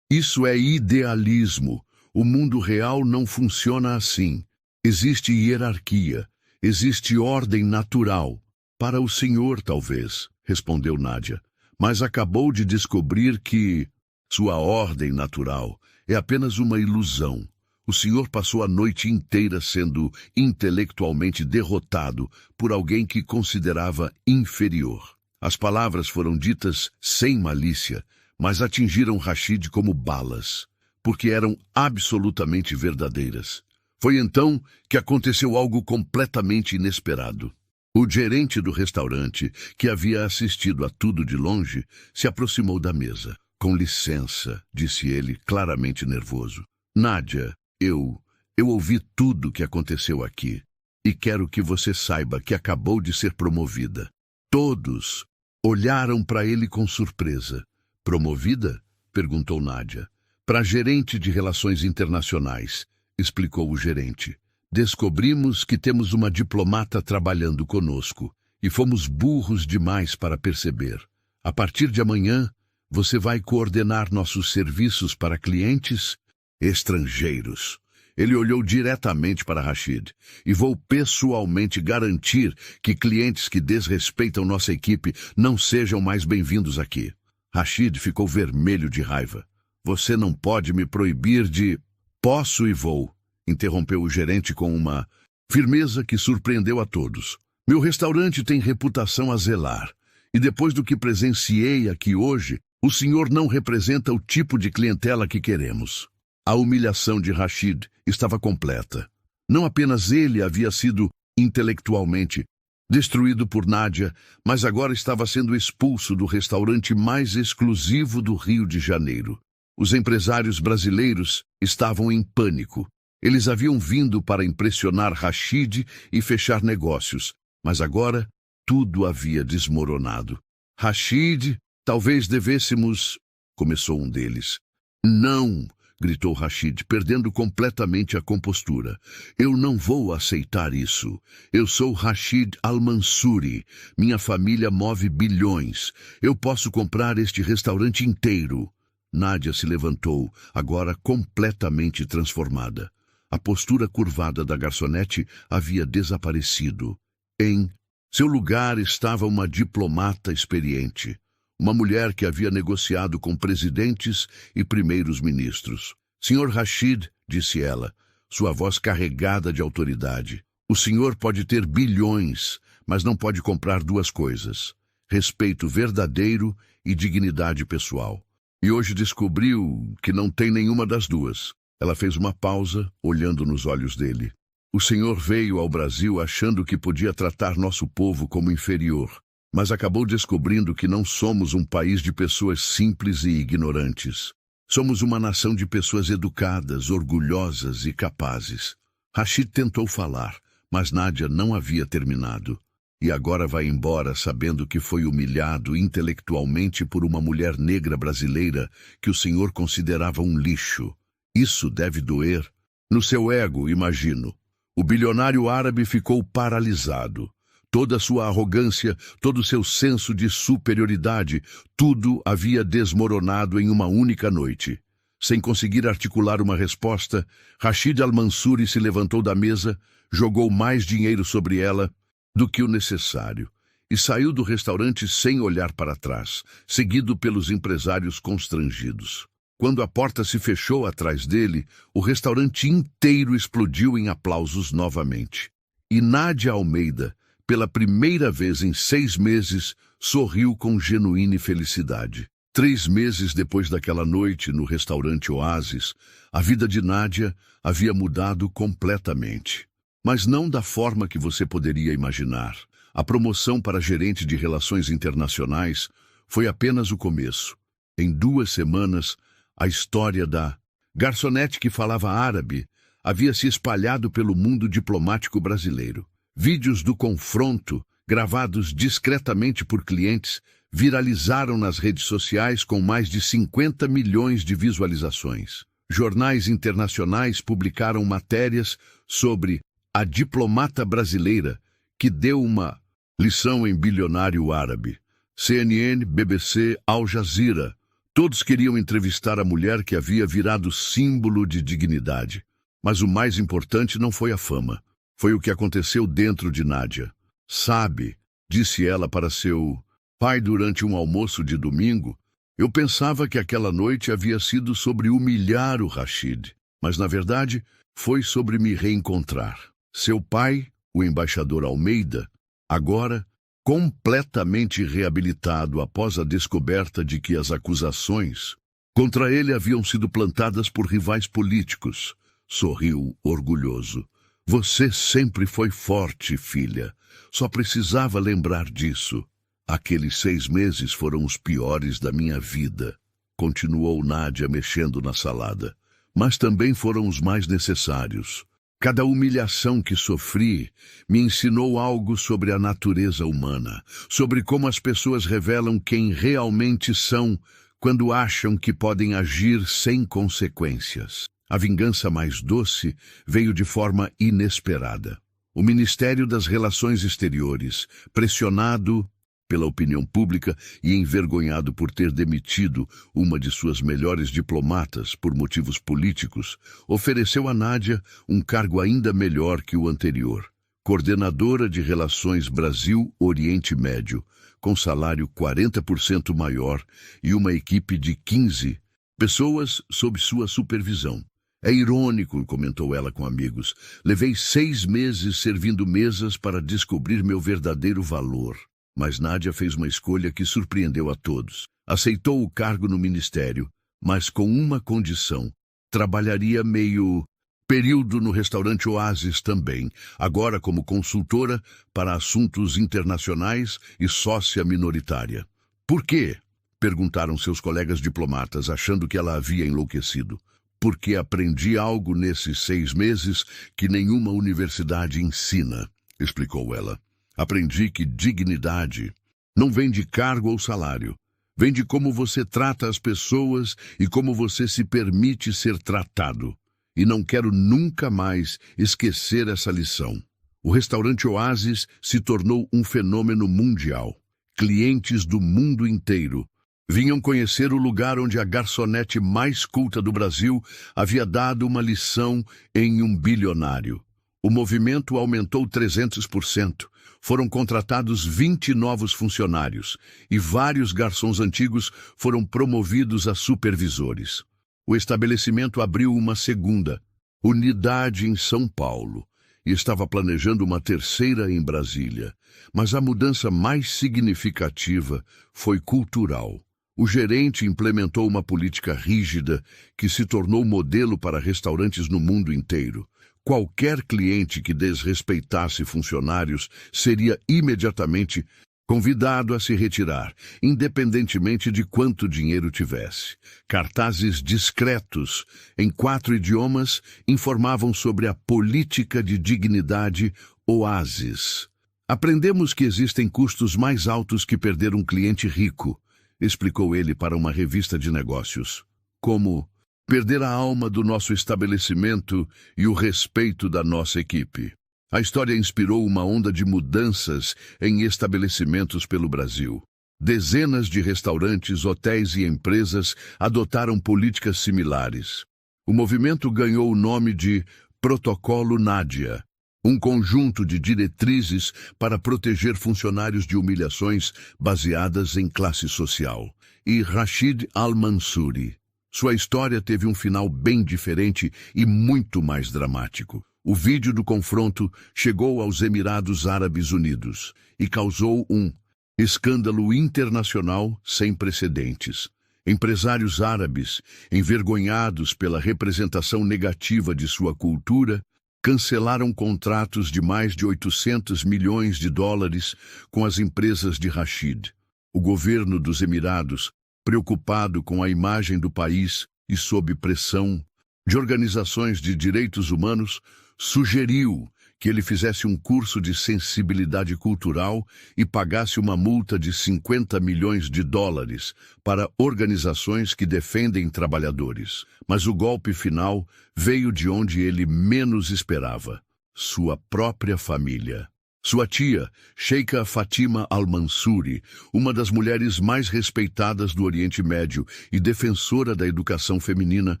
idealismo. O mundo real não funciona assim. Existe hierarquia, existe ordem natural. Para o senhor, talvez, respondeu Nádia, mas acabou de descobrir que sua ordem natural é apenas uma ilusão. O senhor passou a noite inteira sendo intelectualmente derrotado por alguém que considerava inferior. As palavras foram ditas sem malícia, mas atingiram Rashid como balas, porque eram absolutamente verdadeiras. Foi então que aconteceu algo completamente inesperado. O gerente do restaurante, que havia assistido a tudo de longe, se aproximou da mesa. Com licença, disse ele, claramente nervoso. Nádia, eu ouvi tudo o que aconteceu aqui e quero que você saiba que acabou de ser promovida. Todos olharam para ele com surpresa. Promovida? Perguntou Nádia. Para gerente de relações internacionais, explicou o gerente. Descobrimos que temos uma diplomata trabalhando conosco e fomos burros demais para perceber. A partir de amanhã, você vai coordenar nossos serviços para clientes estrangeiros. Ele olhou diretamente para Rashid. E vou pessoalmente garantir que clientes que desrespeitam nossa equipe não sejam mais bem-vindos aqui. Rashid ficou vermelho de raiva. Você não pode me proibir de... Posso e vou, interrompeu o gerente com uma firmeza que surpreendeu a todos. Meu restaurante tem reputação a zelar. E depois do que presenciei aqui hoje, o senhor não representa o tipo de clientela que queremos. A humilhação de Rashid estava completa. Não apenas ele havia sido intelectualmente destruído por Nádia, mas agora estava sendo expulso do restaurante mais exclusivo do Rio de Janeiro. Os empresários brasileiros estavam em pânico. Eles haviam vindo para impressionar Rashid e fechar negócios, mas agora tudo havia desmoronado. Rashid, talvez devêssemos... Começou um deles. Não! Gritou Rashid, perdendo completamente a compostura. Eu não vou aceitar isso. Eu sou Rashid Al-Mansuri. Minha família move bilhões. Eu posso comprar este restaurante inteiro. Nádia se levantou, agora completamente transformada. A postura curvada da garçonete havia desaparecido. Em seu lugar estava uma diplomata experiente. uma mulher que havia negociado com presidentes e primeiros ministros. Senhor Rashid, disse ela, sua voz carregada de autoridade, o senhor pode ter bilhões, mas não pode comprar duas coisas: respeito verdadeiro e dignidade pessoal. E hoje descobriu que não tem nenhuma das duas. Ela fez uma pausa, olhando nos olhos dele. O senhor veio ao Brasil achando que podia tratar nosso povo como inferior, mas acabou descobrindo que não somos um país de pessoas simples e ignorantes. Somos uma nação de pessoas educadas, orgulhosas e capazes. Rashid tentou falar, mas Nádia não havia terminado. E agora vai embora sabendo que foi humilhado intelectualmente por uma mulher negra brasileira que o senhor considerava um lixo. Isso deve doer. No seu ego, imagino. O bilionário árabe ficou paralisado. Toda a sua arrogância, todo o seu senso de superioridade, tudo havia desmoronado em uma única noite. Sem conseguir articular uma resposta, Rashid Al-Mansuri se levantou da mesa, jogou mais dinheiro sobre ela do que o necessário e saiu do restaurante sem olhar para trás, seguido pelos empresários constrangidos. Quando a porta se fechou atrás dele, o restaurante inteiro explodiu em aplausos novamente. E Nádia Almeida, pela primeira vez em 6 meses, sorriu com genuína felicidade. 3 meses depois daquela noite no restaurante Oasis, a vida de Nádia havia mudado completamente. Mas não da forma que você poderia imaginar. A promoção para gerente de relações internacionais foi apenas o começo. Em 2 semanas, a história da garçonete que falava árabe havia se espalhado pelo mundo diplomático brasileiro. Vídeos do confronto, gravados discretamente por clientes, viralizaram nas redes sociais com mais de 50 milhões de visualizações. Jornais internacionais publicaram matérias sobre a diplomata brasileira que deu uma lição em bilionário árabe. CNN, BBC, Al Jazeera, todos queriam entrevistar a mulher que havia virado símbolo de dignidade. Mas o mais importante não foi a fama. Foi o que aconteceu dentro de Nádia. Sabe, disse ela para seu pai durante um almoço de domingo, eu pensava que aquela noite havia sido sobre humilhar o Rashid, mas na verdade foi sobre me reencontrar. Seu pai, o embaixador Almeida, agora completamente reabilitado após a descoberta de que as acusações contra ele haviam sido plantadas por rivais políticos, sorriu orgulhoso. Você sempre foi forte, filha. Só precisava lembrar disso. Aqueles 6 meses foram os piores da minha vida, continuou Nádia mexendo na salada. Mas também foram os mais necessários. Cada humilhação que sofri me ensinou algo sobre a natureza humana, sobre como as pessoas revelam quem realmente são quando acham que podem agir sem consequências. A vingança mais doce veio de forma inesperada. O Ministério das Relações Exteriores, pressionado pela opinião pública e envergonhado por ter demitido uma de suas melhores diplomatas por motivos políticos, ofereceu a Nádia um cargo ainda melhor que o anterior, coordenadora de Relações Brasil-Oriente Médio, com salário 40% maior e uma equipe de 15 pessoas sob sua supervisão. É irônico, comentou ela com amigos. Levei 6 meses servindo mesas para descobrir meu verdadeiro valor. Mas Nádia fez uma escolha que surpreendeu a todos. Aceitou o cargo no ministério, mas com uma condição. Trabalharia meio período no restaurante Oasis também, agora como consultora para assuntos internacionais e sócia minoritária. Por quê? Perguntaram seus colegas diplomatas, achando que ela havia enlouquecido. Porque aprendi algo nesses 6 meses que nenhuma universidade ensina, explicou ela. Aprendi que dignidade não vem de cargo ou salário, vem de como você trata as pessoas e como você se permite ser tratado. E não quero nunca mais esquecer essa lição. O restaurante Oasis se tornou um fenômeno mundial. Clientes do mundo inteiro vinham conhecer o lugar onde a garçonete mais culta do Brasil havia dado uma lição em um bilionário. O movimento aumentou 300%. Foram contratados 20 novos funcionários e vários garçons antigos foram promovidos a supervisores. O estabelecimento abriu uma segunda unidade em São Paulo e estava planejando uma terceira em Brasília. Mas a mudança mais significativa foi cultural. O gerente implementou uma política rígida que se tornou modelo para restaurantes no mundo inteiro. Qualquer cliente que desrespeitasse funcionários seria imediatamente convidado a se retirar, independentemente de quanto dinheiro tivesse. Cartazes discretos, em 4 idiomas, informavam sobre a política de dignidade Oasis. Aprendemos que existem custos mais altos que perder um cliente rico, explicou ele para uma revista de negócios. Como perder a alma do nosso estabelecimento e o respeito da nossa equipe. A história inspirou uma onda de mudanças em estabelecimentos pelo Brasil. Dezenas de restaurantes, hotéis e empresas adotaram políticas similares. O movimento ganhou o nome de Protocolo Nádia, um conjunto de diretrizes para proteger funcionários de humilhações baseadas em classe social. E Rashid Al-Mansuri. Sua história teve um final bem diferente e muito mais dramático. O vídeo do confronto chegou aos Emirados Árabes Unidos e causou um escândalo internacional sem precedentes. Empresários árabes, envergonhados pela representação negativa de sua cultura, cancelaram contratos de mais de 800 milhões de dólares com as empresas de Rashid. O governo dos Emirados, preocupado com a imagem do país e sob pressão de organizações de direitos humanos, sugeriu que ele fizesse um curso de sensibilidade cultural e pagasse uma multa de 50 milhões de dólares para organizações que defendem trabalhadores. Mas o golpe final veio de onde ele menos esperava: sua própria família. Sua tia, Sheikha Fatima Al-Mansuri, uma das mulheres mais respeitadas do Oriente Médio e defensora da educação feminina,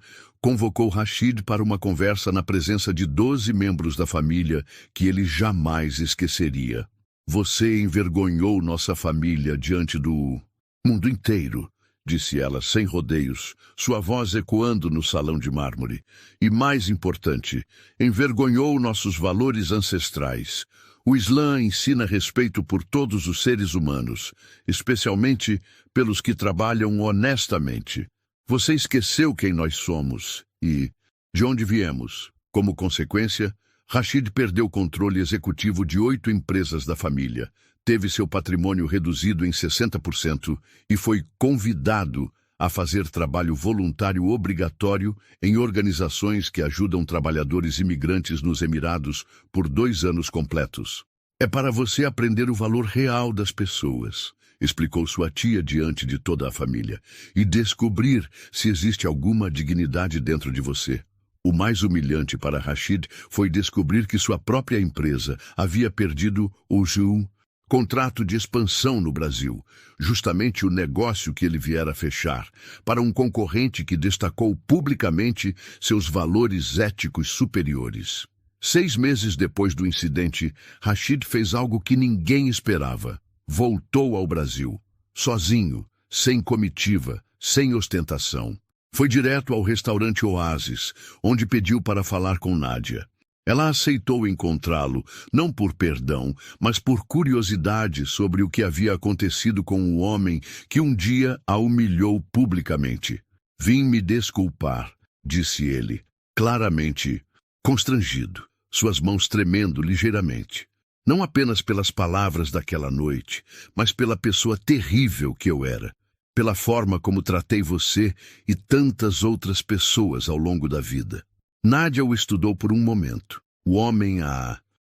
convocou Rashid para uma conversa na presença de 12 membros da família que ele jamais esqueceria. Você envergonhou nossa família diante do mundo inteiro, disse ela sem rodeios, sua voz ecoando no salão de mármore. E mais importante, envergonhou nossos valores ancestrais. O Islã ensina respeito por todos os seres humanos, especialmente pelos que trabalham honestamente. Você esqueceu quem nós somos e de onde viemos. Como consequência, Rashid perdeu o controle executivo de 8 empresas da família, teve seu patrimônio reduzido em 60% e foi convidado a fazer trabalho voluntário obrigatório em organizações que ajudam trabalhadores imigrantes nos Emirados por 2 anos completos. É para você aprender o valor real das pessoas, explicou sua tia diante de toda a família, e descobrir se existe alguma dignidade dentro de você. O mais humilhante para Rashid foi descobrir que sua própria empresa havia perdido o contrato de expansão no Brasil, justamente o negócio que ele viera fechar, para um concorrente que destacou publicamente seus valores éticos superiores. 6 meses depois do incidente, Rashid fez algo que ninguém esperava. Voltou ao Brasil, sozinho, sem comitiva, sem ostentação. Foi direto ao restaurante Oasis, onde pediu para falar com Nádia. Ela aceitou encontrá-lo, não por perdão, mas por curiosidade sobre o que havia acontecido com o homem que um dia a humilhou publicamente. Vim me desculpar, disse ele, claramente constrangido, suas mãos tremendo ligeiramente. Não apenas pelas palavras daquela noite, mas pela pessoa terrível que eu era, pela forma como tratei você e tantas outras pessoas ao longo da vida. Nádia o estudou por um momento. O homem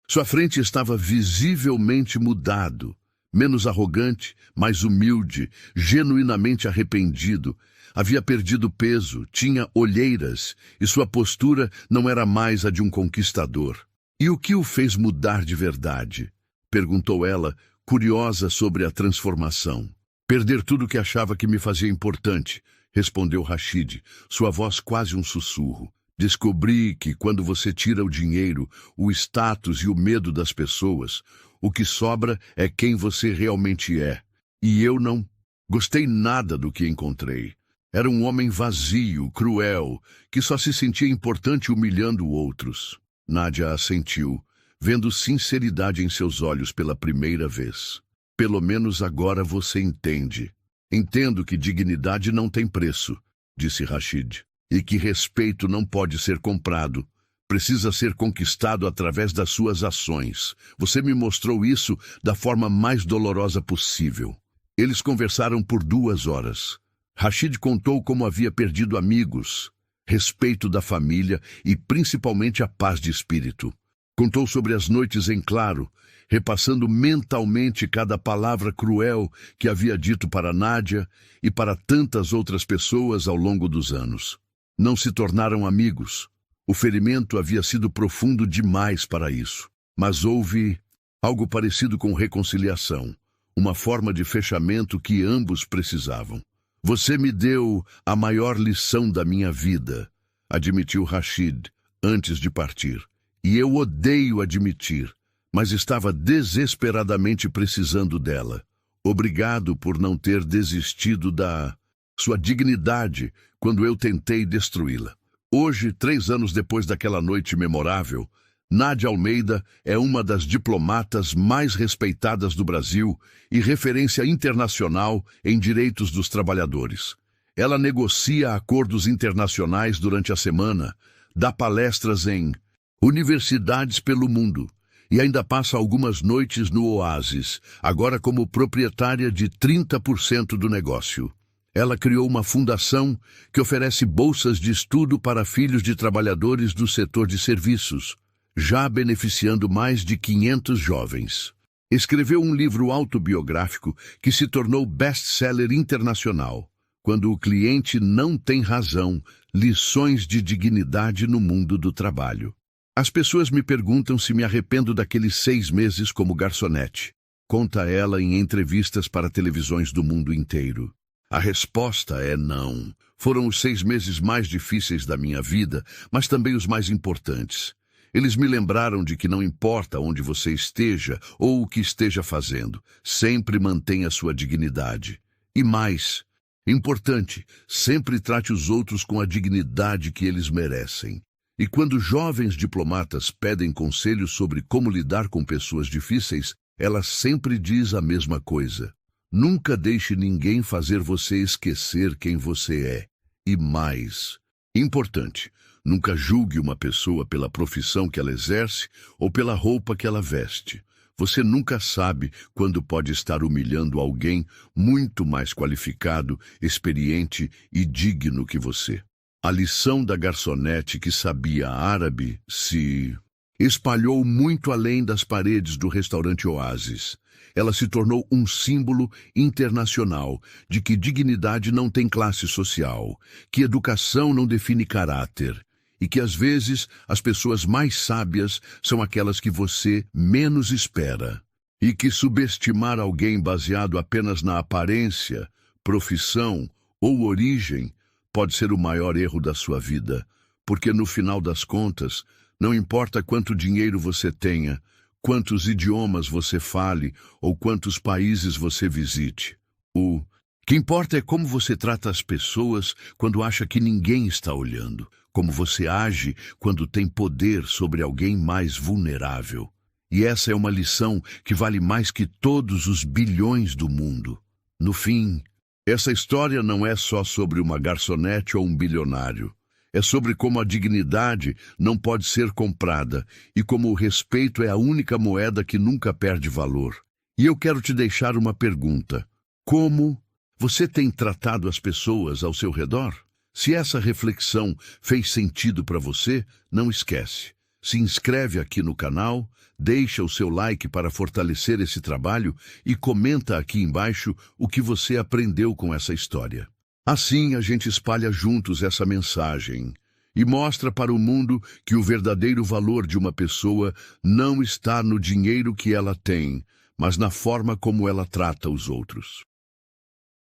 Sua frente estava visivelmente mudado, menos arrogante, mais humilde, genuinamente arrependido. Havia perdido peso, tinha olheiras, e sua postura não era mais a de um conquistador. E o que o fez mudar de verdade? Perguntou ela, curiosa sobre a transformação. Perder tudo que achava que me fazia importante, respondeu Rashid, sua voz quase um sussurro. Descobri que quando você tira o dinheiro, o status e o medo das pessoas, o que sobra é quem você realmente é. E eu não gostei nada do que encontrei. Era um homem vazio, cruel, que só se sentia importante humilhando outros. Nádia assentiu, vendo sinceridade em seus olhos pela primeira vez. Pelo menos agora você entende. Entendo que dignidade não tem preço, disse Rashid, e que respeito não pode ser comprado. Precisa ser conquistado através das suas ações. Você me mostrou isso da forma mais dolorosa possível. Eles conversaram por 2 horas. Rashid contou como havia perdido amigos, respeito da família e principalmente a paz de espírito. Contou sobre as noites em claro, repassando mentalmente cada palavra cruel que havia dito para Nádia e para tantas outras pessoas ao longo dos anos. Não se tornaram amigos. O ferimento havia sido profundo demais para isso. Mas houve algo parecido com reconciliação, uma forma de fechamento que ambos precisavam. Você me deu a maior lição da minha vida, admitiu Rashid antes de partir. E eu odeio admitir, mas estava desesperadamente precisando dela. Obrigado por não ter desistido da sua dignidade quando eu tentei destruí-la. Hoje, 3 anos depois daquela noite memorável, Nádia Almeida é uma das diplomatas mais respeitadas do Brasil e referência internacional em direitos dos trabalhadores. Ela negocia acordos internacionais durante a semana, dá palestras em universidades pelo mundo e ainda passa algumas noites no Oásis, agora como proprietária de 30% do negócio. Ela criou uma fundação que oferece bolsas de estudo para filhos de trabalhadores do setor de serviços, já beneficiando mais de 500 jovens. Escreveu um livro autobiográfico que se tornou best-seller internacional. Quando o cliente não tem razão, lições de dignidade no mundo do trabalho. As pessoas me perguntam se me arrependo daqueles 6 meses como garçonete. Conta ela em entrevistas para televisões do mundo inteiro. A resposta é não. Foram os 6 meses mais difíceis da minha vida, mas também os mais importantes. Eles me lembraram de que não importa onde você esteja ou o que esteja fazendo, sempre mantenha sua dignidade. E mais, importante, sempre trate os outros com a dignidade que eles merecem. E quando jovens diplomatas pedem conselhos sobre como lidar com pessoas difíceis, ela sempre diz a mesma coisa. Nunca deixe ninguém fazer você esquecer quem você é. E mais, importante, nunca julgue uma pessoa pela profissão que ela exerce ou pela roupa que ela veste. Você nunca sabe quando pode estar humilhando alguém muito mais qualificado, experiente e digno que você. A lição da garçonete que sabia árabe se espalhou muito além das paredes do restaurante Oásis. Ela se tornou um símbolo internacional de que dignidade não tem classe social, que educação não define caráter, e que às vezes as pessoas mais sábias são aquelas que você menos espera, e que subestimar alguém baseado apenas na aparência, profissão ou origem pode ser o maior erro da sua vida, porque no final das contas, não importa quanto dinheiro você tenha, quantos idiomas você fale ou quantos países você visite. O que importa é como você trata as pessoas quando acha que ninguém está olhando, como você age quando tem poder sobre alguém mais vulnerável. E essa é uma lição que vale mais que todos os bilhões do mundo. No fim, essa história não é só sobre uma garçonete ou um bilionário. É sobre como a dignidade não pode ser comprada e como o respeito é a única moeda que nunca perde valor. E eu quero te deixar uma pergunta. Como você tem tratado as pessoas ao seu redor? Se essa reflexão fez sentido para você, não esquece. Se inscreve aqui no canal, deixa o seu like para fortalecer esse trabalho e comenta aqui embaixo o que você aprendeu com essa história. Assim a gente espalha juntos essa mensagem e mostra para o mundo que o verdadeiro valor de uma pessoa não está no dinheiro que ela tem, mas na forma como ela trata os outros.